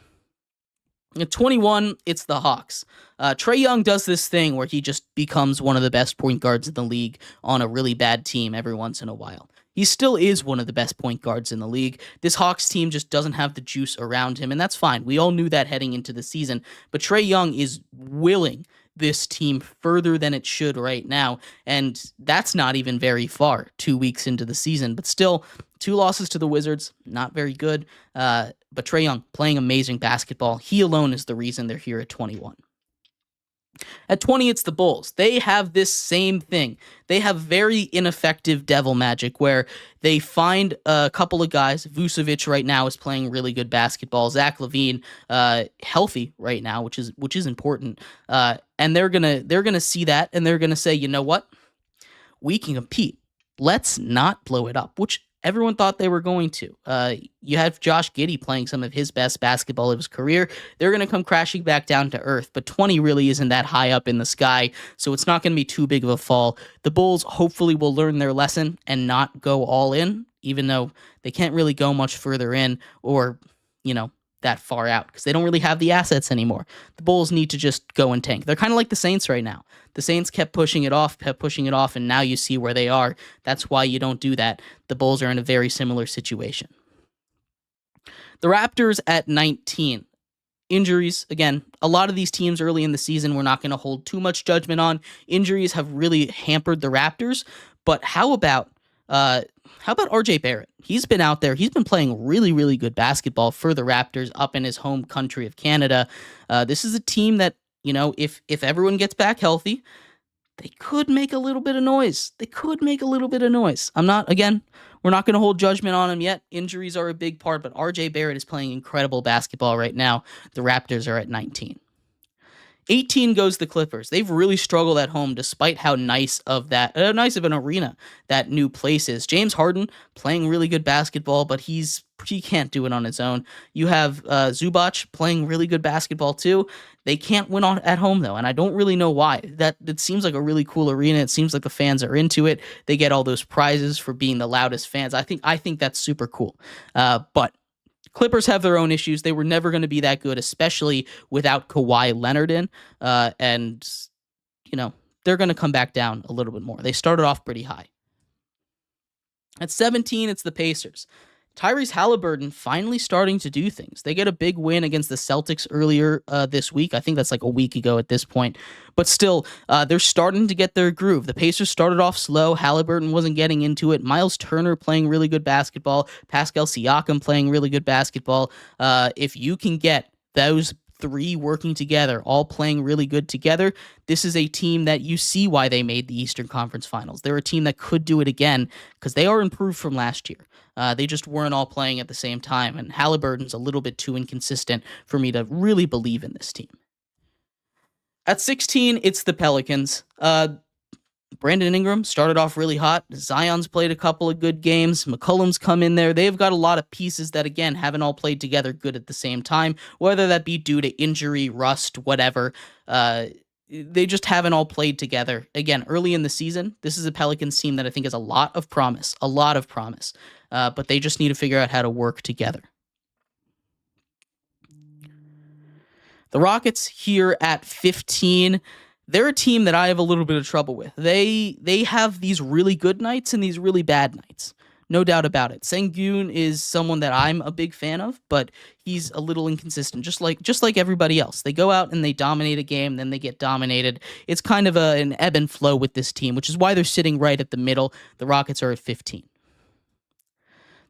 At 21, it's the Hawks. Trae Young does this thing where he just becomes one of the best point guards in the league on a really bad team every once in a while. He still is one of the best point guards in the league. This Hawks team just doesn't have the juice around him, and that's fine. We all knew that heading into the season, but Trae Young is willing this team further than it should right now, and that's not even very far 2 weeks into the season, but still 2 losses to the Wizards, not very good, but Trae Young playing amazing basketball. He alone is the reason they're here at 21. At 20, it's the Bulls. They have this same thing. They have very ineffective devil magic where they find a couple of guys. Vucevic right now is playing really good basketball. Zach LaVine healthy right now, which is important. And they're gonna see that and they're gonna say, you know what? We can compete. Let's not blow it up, which everyone thought they were going to. You have Josh Giddey playing some of his best basketball of his career. They're going to come crashing back down to earth, but 20 really isn't that high up in the sky, so it's not going to be too big of a fall. The Bulls hopefully will learn their lesson and not go all in, even though they can't really go much further in or, that far out because they don't really have the assets anymore. The Bulls need to just go and tank. They're kind of like the Saints right now. The Saints kept pushing it off, and now you see where they are. That's why you don't do that. The Bulls are in a very similar situation. The Raptors at 19. Injuries, again, a lot of these teams early in the season we're not going to hold too much judgment on. Injuries have really hampered the Raptors, but how about RJ Barrett? He's been out there. He's been playing really, really good basketball for the Raptors up in his home country of Canada. This is a team that, if everyone gets back healthy, they could make a little bit of noise. We're not going to hold judgment on him yet. Injuries are a big part, but RJ Barrett is playing incredible basketball right now. The Raptors are at 19. 18 goes the Clippers. They've really struggled at home despite how nice of an arena that new place is. James Harden playing really good basketball, but he can't do it on his own. You have Zubac playing really good basketball too. They can't win at home though, and I don't really know why. It seems like a really cool arena. It seems like the fans are into it. They get all those prizes for being the loudest fans. I think that's super cool. But Clippers have their own issues. They were never going to be that good, especially without Kawhi Leonard in. And they're going to come back down a little bit more. They started off pretty high. At 17, it's the Pacers. Tyrese Halliburton finally starting to do things. They get a big win against the Celtics earlier this week. I think that's like a week ago at this point. But still, they're starting to get their groove. The Pacers started off slow. Halliburton wasn't getting into it. Miles Turner playing really good basketball. Pascal Siakam playing really good basketball. If you can get those three working together, all playing really good together, this is a team that you see why they made the Eastern Conference Finals. They're a team that could do it again because they are improved from last year. They just weren't all playing at the same time, and Halliburton's a little bit too inconsistent for me to really believe in this team. At 16, it's the Pelicans. Brandon Ingram started off really hot. Zion's played a couple of good games. McCollum's come in there. They've got a lot of pieces that, again, haven't all played together good at the same time, whether that be due to injury, rust, whatever. They just haven't all played together. Again, early in the season, this is a Pelicans team that I think has a lot of promise, but they just need to figure out how to work together. The Rockets here at 15, they're a team that I have a little bit of trouble with. They have these really good nights and these really bad nights. No doubt about it. Sengun is someone that I'm a big fan of, but he's a little inconsistent, just like everybody else. They go out and they dominate a game, then they get dominated. It's kind of an ebb and flow with this team, which is why they're sitting right at the middle. The Rockets are at 15.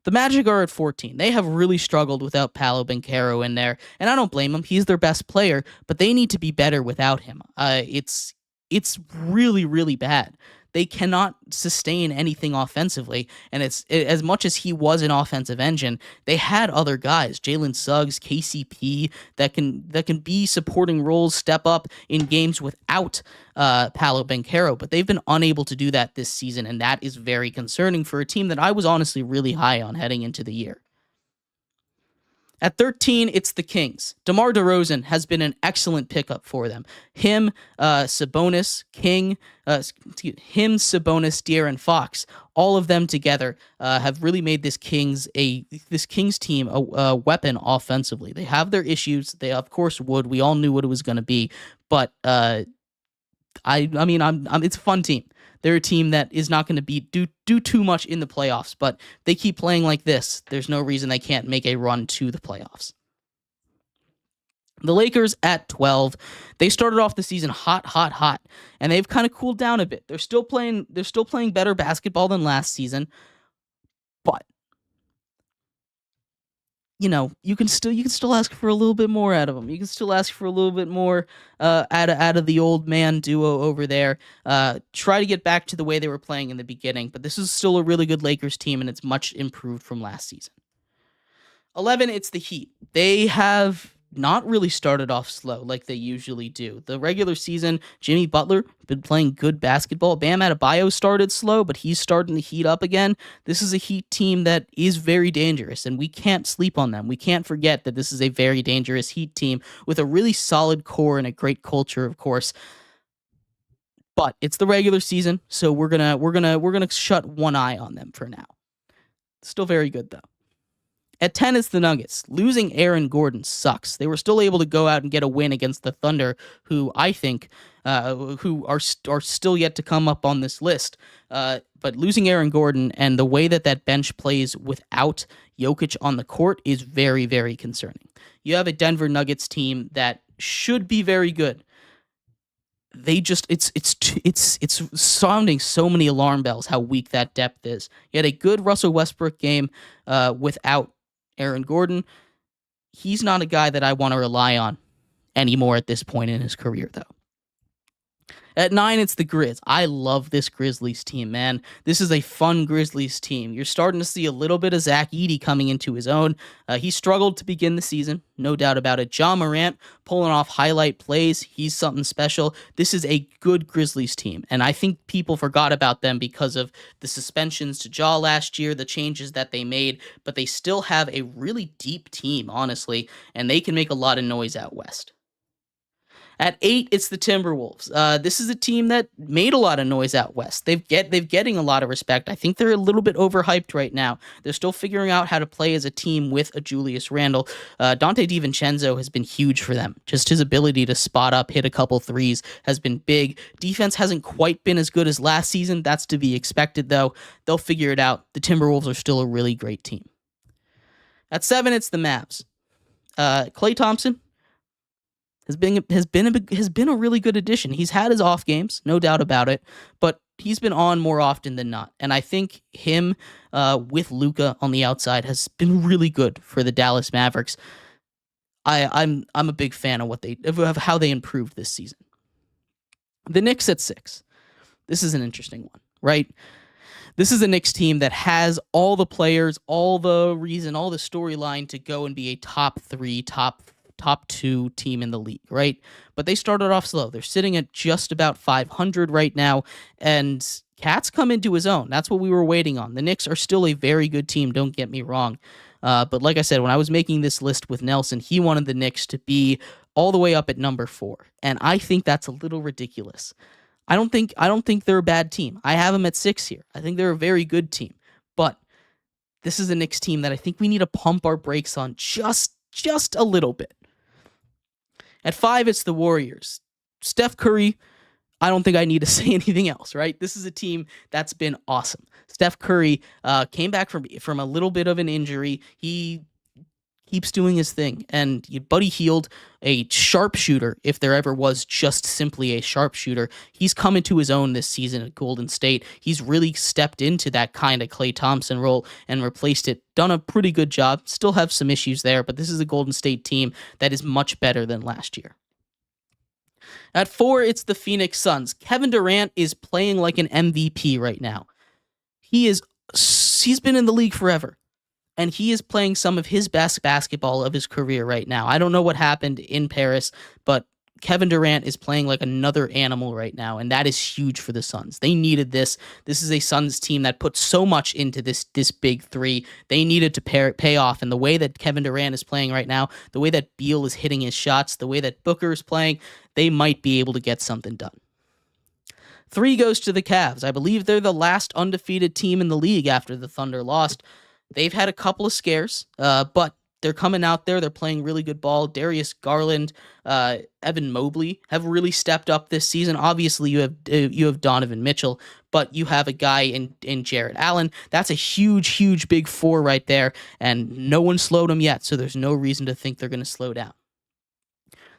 The Magic are at 14. They have really struggled without Paolo Banchero in there, and I don't blame them. He's their best player, but they need to be better without him. It's really, really bad. They cannot sustain anything offensively, and as much as he was an offensive engine, they had other guys, Jalen Suggs, KCP, that can be supporting roles, step up in games without Paolo Banchero, but they've been unable to do that this season, and that is very concerning for a team that I was honestly really high on heading into the year. At 13, it's the Kings. DeMar DeRozan has been an excellent pickup for them. Sabonis, De'Aaron Fox, all of them together have really made this Kings team a weapon offensively. They have their issues. They of course would. We all knew what it was going to be, but it's a fun team. They're a team that is not going to do too much in the playoffs, but they keep playing like this. There's no reason they can't make a run to the playoffs. The Lakers at 12, they started off the season hot, and they've kind of cooled down a bit. They're still playing better basketball than last season, but you can still ask for a little bit more out of them. You can still ask for a little bit more out of the old man duo over there. Try to get back to the way they were playing in the beginning, but this is still a really good Lakers team, and it's much improved from last season. 11, it's the Heat. They have not really started off slow like they usually do. The regular season, Jimmy Butler been playing good basketball. Bam Adebayo started slow, but he's starting to heat up again. This is a Heat team that is very dangerous, and we can't sleep on them. We can't forget that this is a very dangerous Heat team with a really solid core and a great culture, of course. But it's the regular season, so we're gonna shut one eye on them for now. Still very good though. At 10, it's the Nuggets. Losing Aaron Gordon sucks. They were still able to go out and get a win against the Thunder, who I think who are still yet to come up on this list. But losing Aaron Gordon and the way that bench plays without Jokic on the court is very, very concerning. You have a Denver Nuggets team that should be very good. They just it's sounding so many alarm bells how weak that depth is. You had a good Russell Westbrook game without Aaron Gordon. He's not a guy that I want to rely on anymore at this point in his career, though. At 9, it's the Grizz. I love this Grizzlies team, man. This is a fun Grizzlies team. You're starting to see a little bit of Zach Edey coming into his own. He struggled to begin the season, no doubt about it. Ja Morant pulling off highlight plays. He's something special. This is a good Grizzlies team, and I think people forgot about them because of the suspensions to Ja last year, the changes that they made, but they still have a really deep team, honestly, and they can make a lot of noise out west. At 8, it's the Timberwolves. This is a team that made a lot of noise out west. They've getting a lot of respect. I think they're a little bit overhyped right now. They're still figuring out how to play as a team with a Julius Randle. Dante DiVincenzo has been huge for them. Just his ability to spot up, hit a couple threes has been big. Defense hasn't quite been as good as last season. That's to be expected, though. They'll figure it out. The Timberwolves are still a really great team. At 7, it's the Mavs. Klay Thompson has been a really good addition. He's had his off games, no doubt about it, but he's been on more often than not. And I think him with Luka on the outside has been really good for the Dallas Mavericks. I'm a big fan of how they improved this season. The Knicks at 6. This is an interesting one, right? This is a Knicks team that has all the players, all the reason, all the storyline to go and be a top 3, top 2 team in the league, right? But they started off slow. They're sitting at just about 500 right now, and Cat's come into his own. That's what we were waiting on. The Knicks are still a very good team, don't get me wrong. But like I said, when I was making this list with Nelson, he wanted the Knicks to be all the way up at number 4, and I think that's a little ridiculous. I don't think they're a bad team. I have them at 6 here. I think they're a very good team. But this is a Knicks team that I think we need to pump our brakes on just a little bit. At 5, it's the Warriors. Steph Curry, I don't think I need to say anything else, right? This is a team that's been awesome. Steph Curry came back from a little bit of an injury. He keeps doing his thing. And Buddy Hield, a sharpshooter, if there ever was just simply a sharpshooter, he's come into his own this season at Golden State. He's really stepped into that kind of Klay Thompson role and replaced it. Done a pretty good job. Still have some issues there, but this is a Golden State team that is much better than last year. At 4, it's the Phoenix Suns. Kevin Durant is playing like an MVP right now. He's been in the league forever. And he is playing some of his best basketball of his career right now. I don't know what happened in Paris, but Kevin Durant is playing like another animal right now, and that is huge for the Suns. They needed this. This is a Suns team that put so much into this big 3. They needed to pay off, and the way that Kevin Durant is playing right now, the way that Beal is hitting his shots, the way that Booker is playing, they might be able to get something done. 3 goes to the Cavs. I believe they're the last undefeated team in the league after the Thunder lost. They've had a couple of scares, but they're coming out there. They're playing really good ball. Darius Garland, Evan Mobley have really stepped up this season. Obviously, you have Donovan Mitchell, but you have a guy in Jarrett Allen. That's a huge big 4 right there, and no one slowed them yet, so there's no reason to think they're going to slow down.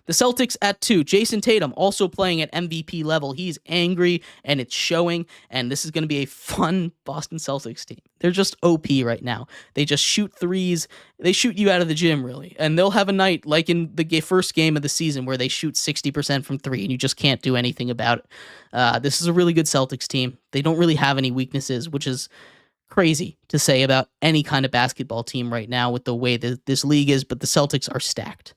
The Celtics at 2. Jason Tatum also playing at MVP level. He's angry, and it's showing, and this is going to be a fun Boston Celtics team. They're just OP right now. They just shoot threes. They shoot you out of the gym, really. And they'll have a night like in the first game of the season where they shoot 60% from 3, and you just can't do anything about it. This is a really good Celtics team. They don't really have any weaknesses, which is crazy to say about any kind of basketball team right now with the way that this league is, but the Celtics are stacked.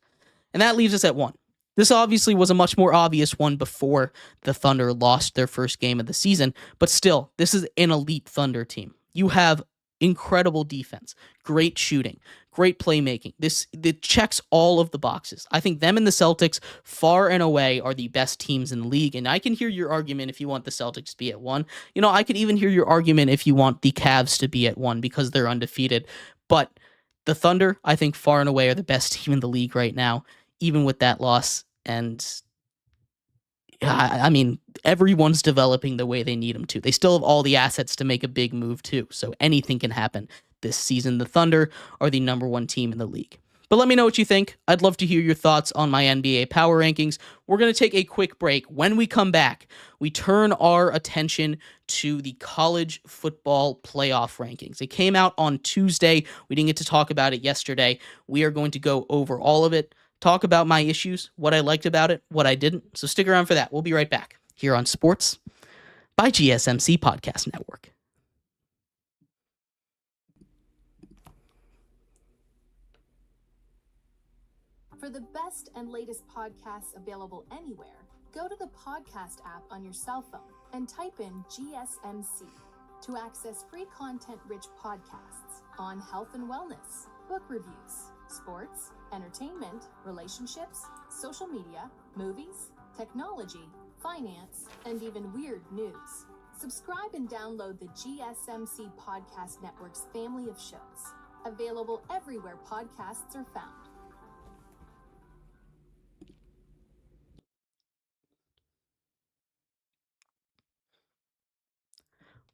And that leaves us at 1. This obviously was a much more obvious one before the Thunder lost their first game of the season, but still, this is an elite Thunder team. You have incredible defense, great shooting, great playmaking. It checks all of the boxes. I think them and the Celtics far and away are the best teams in the league, and I can hear your argument if you want the Celtics to be at 1. I could even hear your argument if you want the Cavs to be at 1 because they're undefeated, but the Thunder, I think, far and away are the best team in the league right now, even with that loss. And I mean, everyone's developing the way they need them to. They still have all the assets to make a big move too. So anything can happen this season. The Thunder are the number 1 team in the league. But let me know what you think. I'd love to hear your thoughts on my NBA power rankings. We're going to take a quick break. When we come back, we turn our attention to the college football playoff rankings. It came out on Tuesday. We didn't get to talk about it yesterday. We are going to go over all of it. Talk about my issues, what I liked about it, what I didn't. So stick around for that. We'll be right back here on Sports by GSMC Podcast Network. For the best and latest podcasts available anywhere, go to the podcast app on your cell phone and type in GSMC to access free content-rich podcasts on health and wellness, book reviews, sports, entertainment, relationships, social media, movies, technology, finance, and even weird news. Subscribe and download the GSMC Podcast Network's family of shows, available everywhere podcasts are found.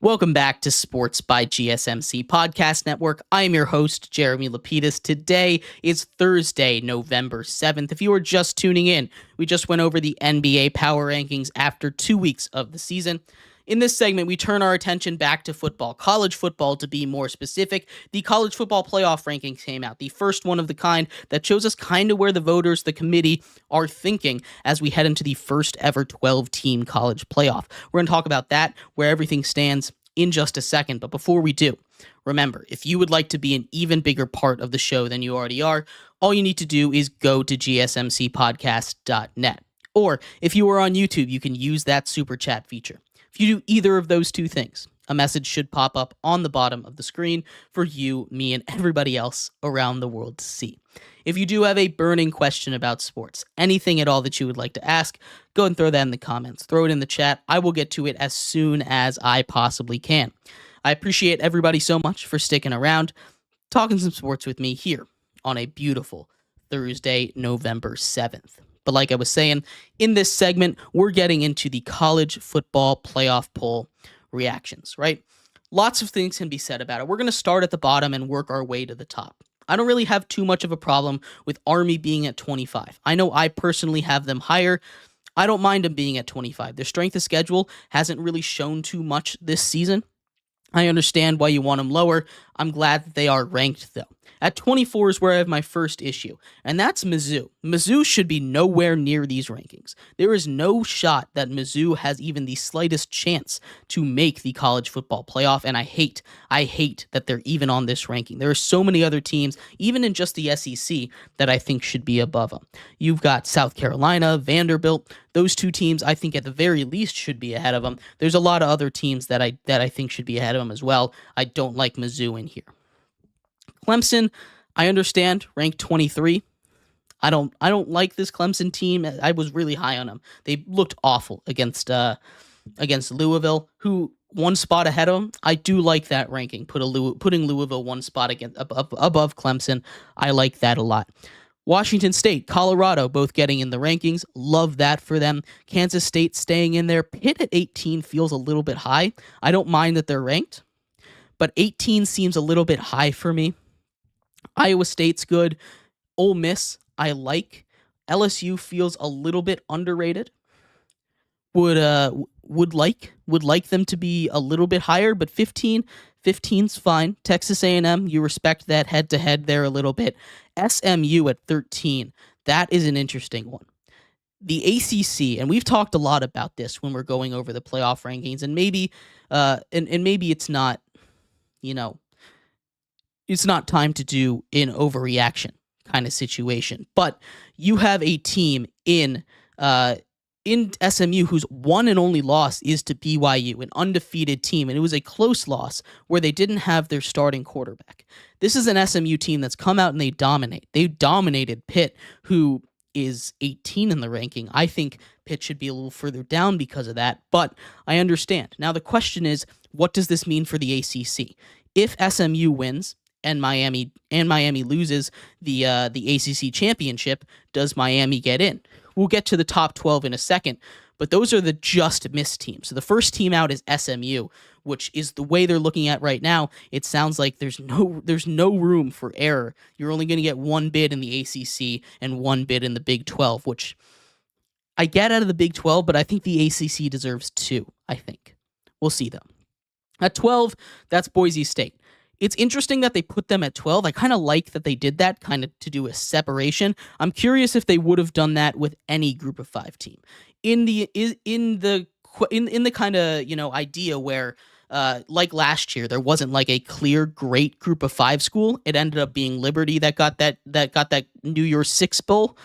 Welcome back to Sports by GSMC Podcast Network. I am your host, Jeremy Lapidus. Today is Thursday, November 7th. If you are just tuning in, we just went over the NBA Power Rankings after 2 weeks of the season. In this segment, we turn our attention back to football, college football to be more specific. The college football playoff rankings came out, the first one of the kind that shows us kind of where the voters, the committee, are thinking as we head into the first ever 12-team college playoff. We're going to talk about that, where everything stands, in just a second. But before we do, remember, if you would like to be an even bigger part of the show than you already are, all you need to do is go to gsmcpodcast.net. Or if you are on YouTube, you can use that super chat feature. If you do either of those two things, a message should pop up on the bottom of the screen for you, me, and everybody else around the world to see. If you do have a burning question about sports, anything at all that you would like to ask, go and throw that in the comments. Throw it in the chat. I will get to it as soon as I possibly can. I appreciate everybody so much for sticking around, talking some sports with me here on a beautiful Thursday, November 7th. But like I was saying, in this segment, we're getting into the college football playoff poll reactions, right? Lots of things can be said about it. We're going to start at the bottom and work our way to the top. I don't really have too much of a problem with Army being at 25. I know I personally have them higher. I don't mind them being at 25. Their strength of schedule hasn't really shown too much this season. I understand why you want them lower. I'm glad that they are ranked, though. At 24 is where I have my first issue, and that's Mizzou. Mizzou should be nowhere near these rankings. There is no shot that Mizzou has even the slightest chance to make the college football playoff, and I hate that they're even on this ranking. There are so many other teams, even in just the SEC, that I think should be above them. You've got South Carolina, Vanderbilt. Those two teams, I think at the very least, should be ahead of them. There's a lot of other teams that I think should be ahead of them as well. I don't like Mizzou in here. Clemson, I understand, ranked 23. I don't like this Clemson team. I was really high on them. They looked awful against Louisville, who one spot ahead of them. I do like that ranking, putting Louisville one spot above Clemson. I like that a lot. Washington State, Colorado, both getting in the rankings. Love that for them. Kansas State staying in there. Pitt at 18 feels a little bit high. I don't mind that they're ranked, but 18 seems a little bit high for me. Iowa State's good. Ole Miss, I like. LSU feels a little bit underrated. Would like them to be a little bit higher, but 15's fine. Texas A&M, you respect that head-to-head there a little bit. SMU at 13, that is an interesting one. The ACC, and we've talked a lot about this when we're going over the playoff rankings, and maybe it's not, it's not time to do an overreaction kind of situation. But you have a team in SMU whose one and only loss is to BYU, an undefeated team, and it was a close loss where they didn't have their starting quarterback. This is an SMU team that's come out and they dominate. They dominated Pitt, who is 18 in the ranking. I think Pitt should be a little further down because of that, but I understand. Now the question is, what does this mean for the ACC? If SMU wins and Miami loses the ACC championship, does Miami get in? We'll get to the top 12 in a second, but those are the just missed teams. So the first team out is SMU, which is the way they're looking at right now. It sounds like there's no room for error. You're only going to get one bid in the ACC and one bid in the Big 12, which I get out of the Big 12, but I think the ACC deserves two, I think. We'll see, though. At 12, that's Boise State. It's interesting that they put them at 12. I kind of like that they did that, kind of to do a separation. I'm curious if they would have done that with any Group of 5 team. In the kind of idea where like last year there wasn't like a clear great Group of 5 school. It ended up being Liberty that got that New Year's Six bowl.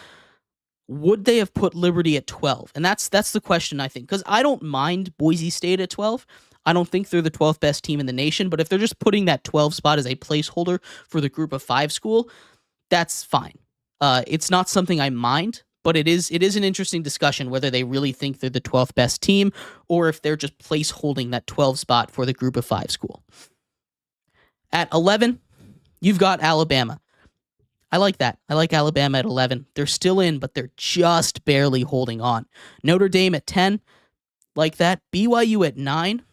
Would they have put Liberty at 12? And that's the question, I think, because I don't mind Boise State at 12. I don't think they're the 12th best team in the nation, but if they're just putting that 12 spot as a placeholder for the Group of 5 school, that's fine. It's not something I mind, but it is an interesting discussion whether they really think they're the 12th best team or if they're just placeholding that 12 spot for the Group of 5 school. At 11, you've got Alabama. I like that. I like Alabama at 11. They're still in, but they're just barely holding on. Notre Dame at 10, like that. BYU at 9.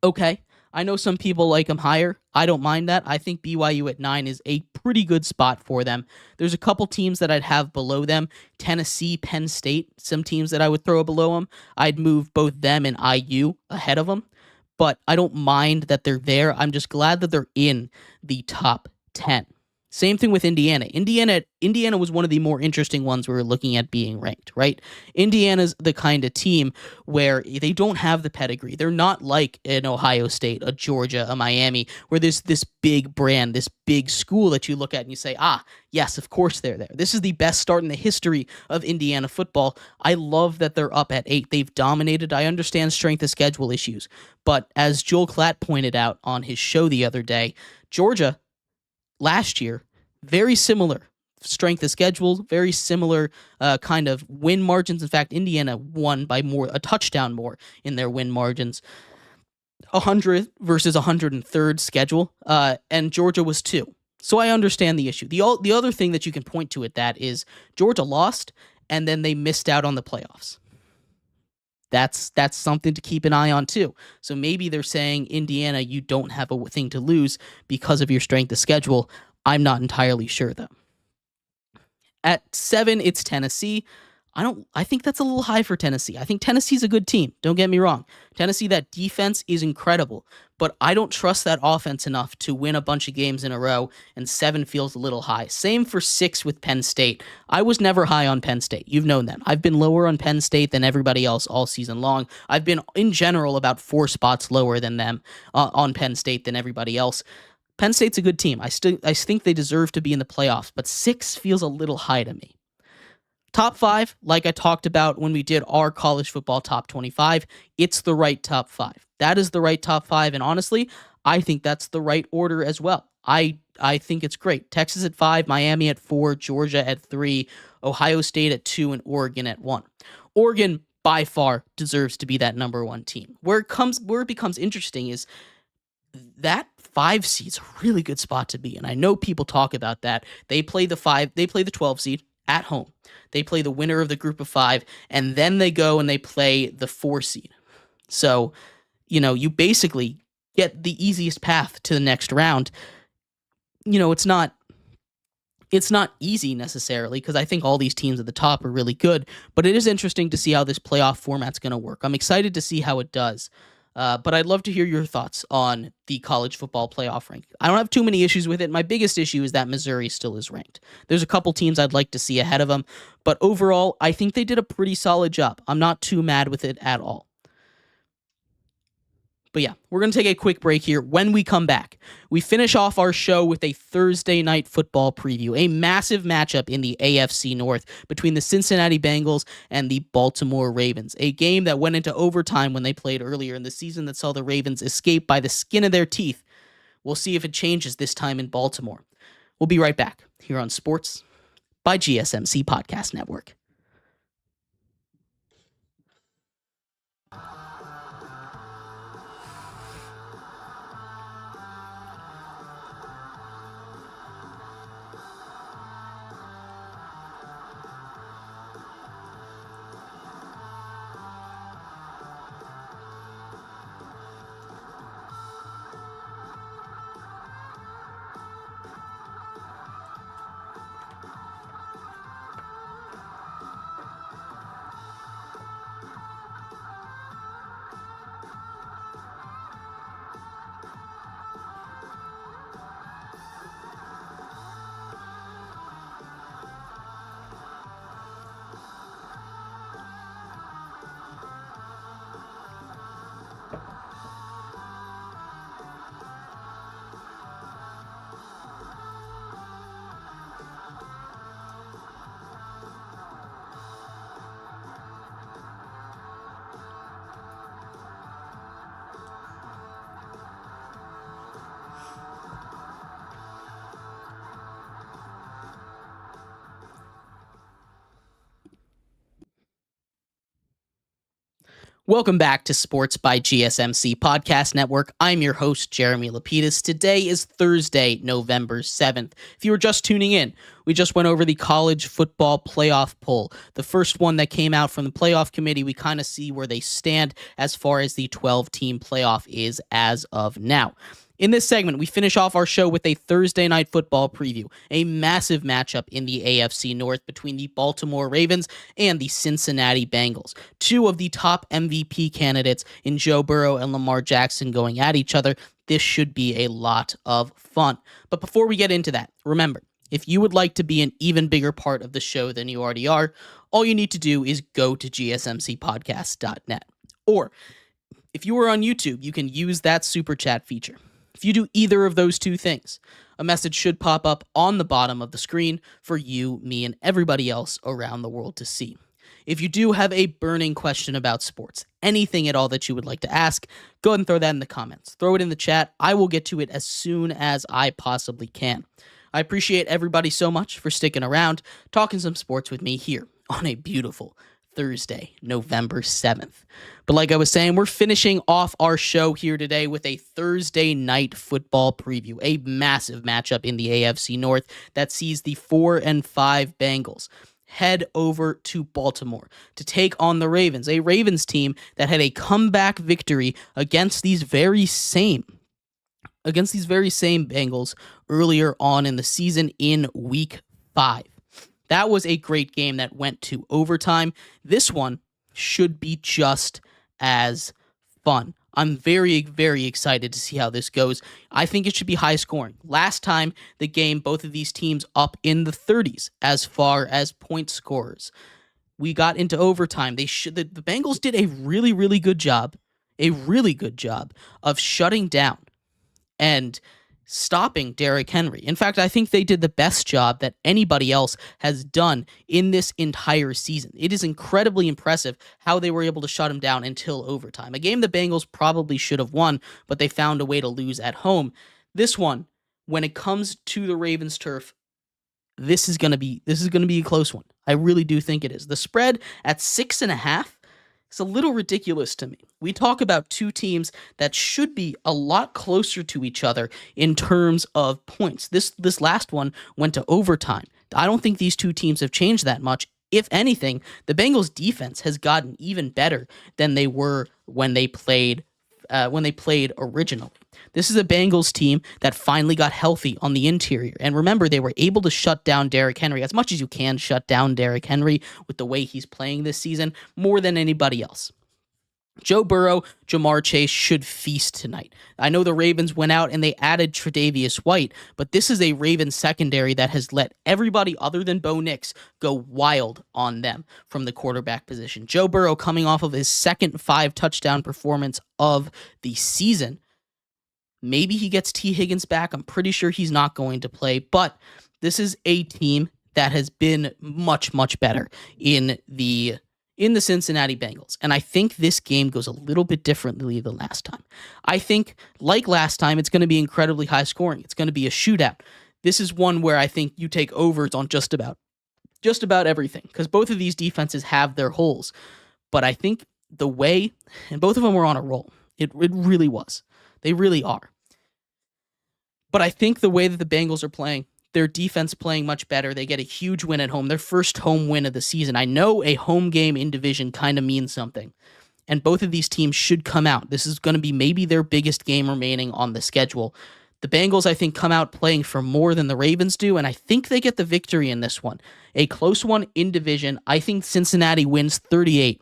Okay. I know some people like them higher. I don't mind that. I think BYU at 9 is a pretty good spot for them. There's a couple teams that I'd have below them. Tennessee, Penn State, some teams that I would throw below them. I'd move both them and IU ahead of them. But I don't mind that they're there. I'm just glad that they're in the top 10. Same thing with Indiana. Indiana was one of the more interesting ones we were looking at being ranked, right? Indiana's the kind of team where they don't have the pedigree. They're not like an Ohio State, a Georgia, a Miami, where there's this big brand, this big school that you look at and you say, yes, of course they're there. This is the best start in the history of Indiana football. I love that they're up at 8. They've dominated. I understand strength of schedule issues. But as Joel Klatt pointed out on his show the other day, Georgia last year, very similar strength of schedule, very similar kind of win margins. In fact, Indiana won by a touchdown more in their win margins. 100th versus 103rd schedule, and Georgia was 2. So I understand the issue. The other thing that you can point to at that is Georgia lost, and then they missed out on the playoffs. That's something to keep an eye on too. So maybe they're saying, Indiana, you don't have a thing to lose because of your strength of schedule. I'm not entirely sure though. At 7, it's Tennessee. I think that's a little high for Tennessee. I think Tennessee's a good team. Don't get me wrong. Tennessee, that defense is incredible, but I don't trust that offense enough to win a bunch of games in a row, and 7 feels a little high. Same for 6 with Penn State. I was never high on Penn State. You've known that. I've been lower on Penn State than everybody else all season long. I've been, in general, about 4 spots lower than them on Penn State than everybody else. Penn State's a good team. I think they deserve to be in the playoffs, but 6 feels a little high to me. Top 5, like I talked about when we did our college football top 25, it's the right top 5. That is the right top 5, and honestly, I think that's the right order as well. I think it's great. Texas at 5, Miami at 4, Georgia at 3, Ohio State at 2, and Oregon at 1. Oregon, by far, deserves to be that number 1 team. Where it becomes interesting is that 5 seed's a really good spot to be in. I know people talk about that. They play the 12 seed at home. They play the winner of the group of 5, and then they go and they play the 4 seed. So, you basically get the easiest path to the next round. It's not easy necessarily, because I think all these teams at the top are really good, but it is interesting to see how this playoff format's going to work. I'm excited to see how it does. But I'd love to hear your thoughts on the college football playoff rank. I don't have too many issues with it. My biggest issue is that Missouri still is ranked. There's a couple teams I'd like to see ahead of them, but overall, I think they did a pretty solid job. I'm not too mad with it at all. But yeah, we're going to take a quick break here. When we come back, we finish off our show with a Thursday night football preview, a massive matchup in the AFC North between the Cincinnati Bengals and the Baltimore Ravens, a game that went into overtime when they played earlier in the season that saw the Ravens escape by the skin of their teeth. We'll see if it changes this time in Baltimore. We'll be right back here on Sports by GSMC Podcast Network. Welcome back to Sports by GSMC Podcast Network. I'm your host, Jeremy Lapidus. Today is Thursday, November 7th. If you were just tuning in, we just went over the college football playoff poll. The first one that came out from the playoff committee, we kind of see where they stand as far as the 12-team playoff is as of now. In this segment, we finish off our show with a Thursday night football preview, a massive matchup in the AFC North between the Baltimore Ravens and the Cincinnati Bengals. Two of the top MVP candidates in Joe Burrow and Lamar Jackson going at each other. This should be a lot of fun. But before we get into that, remember, if you would like to be an even bigger part of the show than you already are, all you need to do is go to gsmcpodcast.net. Or if you are on YouTube, you can use that super chat feature. If you do either of those two things, a message should pop up on the bottom of the screen for you, me, and everybody else around the world to see. If you do have a burning question about sports, anything at all that you would like to ask, go ahead and throw that in the comments. Throw it in the chat. I will get to it as soon as I possibly can. I appreciate everybody so much for sticking around, talking some sports with me here on a beautiful Thursday, November 7th. But like I was saying, we're finishing off our show here today with a Thursday night football preview, a massive matchup in the AFC North that sees the 4-5 Bengals head over to Baltimore to take on the Ravens, a Ravens team that had a comeback victory against these very same Bengals earlier on in the season in Week 5. That was a great game that went to overtime. This one should be just as fun. I'm very, very excited to see how this goes. I think it should be high scoring. Last time, the game, both of these teams up in the 30s as far as point scorers. We got into overtime. The Bengals did a really, really good job of shutting down and stopping Derrick Henry. In fact, I think they did the best job that anybody else has done in this entire season. It is incredibly impressive how they were able to shut him down until overtime. A game the Bengals probably should have won, but they found a way to lose at home. This one, when it comes to the Ravens turf, this is going to be a close one. I really do think it is. The spread at 6.5. It's a little ridiculous to me. We talk about two teams that should be a lot closer to each other in terms of points. This last one went to overtime. I don't think these two teams have changed that much. If anything, the Bengals defense has gotten even better than they were when they played originally. This is a Bengals team that finally got healthy on the interior. And remember, they were able to shut down Derrick Henry as much as you can shut down Derrick Henry with the way he's playing this season more than anybody else. Joe Burrow, Jamar Chase should feast tonight. I know the Ravens went out and they added Tre'Davious White, but this is a Ravens secondary that has let everybody other than Bo Nix go wild on them from the quarterback position. Joe Burrow coming off of his second 5-touchdown performance of the season. Maybe he gets T. Higgins back. I'm pretty sure he's not going to play, but this is a team that has been much, much better in the Cincinnati Bengals. And I think this game goes a little bit differently than last time. I think, like last time, it's going to be incredibly high scoring. It's going to be a shootout. This is one where I think you take overs on just about everything, because both of these defenses have their holes. But I think the way, and both of them were on a roll. It really was. They really are. But I think the way that the Bengals are playing, their defense playing much better. They get a huge win at home, their first home win of the season. I know a home game in division kind of means something, and both of these teams should come out. This is going to be maybe their biggest game remaining on the schedule. The Bengals, I think, come out playing for more than the Ravens do, and I think they get the victory in this one. A close one in division. I think Cincinnati wins 38-35.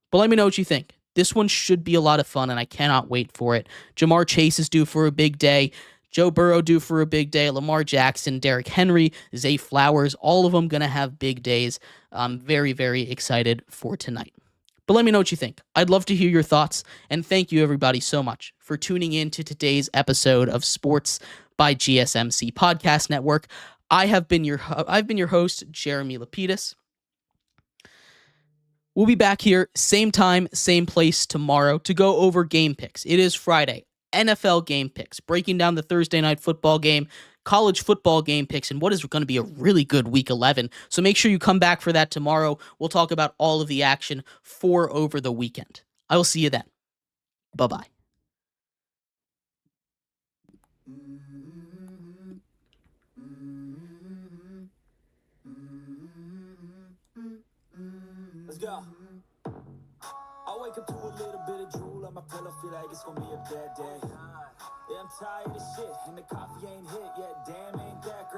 But let me know what you think. This one should be a lot of fun, and I cannot wait for it. Jamar Chase is due for a big day. Joe Burrow due for a big day. Lamar Jackson, Derrick Henry, Zay Flowers, all of them going to have big days. I'm very, very excited for tonight. But let me know what you think. I'd love to hear your thoughts, and thank you everybody so much for tuning in to today's episode of Sports by GSMC Podcast Network. I've been your host, Jeremy Lapidus. We'll be back here, same time, same place tomorrow to go over game picks. It is Friday. NFL game picks, breaking down the Thursday night football game, college football game picks, and what is going to be a really good week 11. So make sure you come back for that tomorrow. We'll talk about all of the action for over the weekend. I will see you then. Bye-bye. Let's go. I wake up to a little bit of drool on my pillow, feel like it's gonna be a bad day. Yeah, I'm tired of shit, and the coffee ain't hit yet, damn, ain't that great.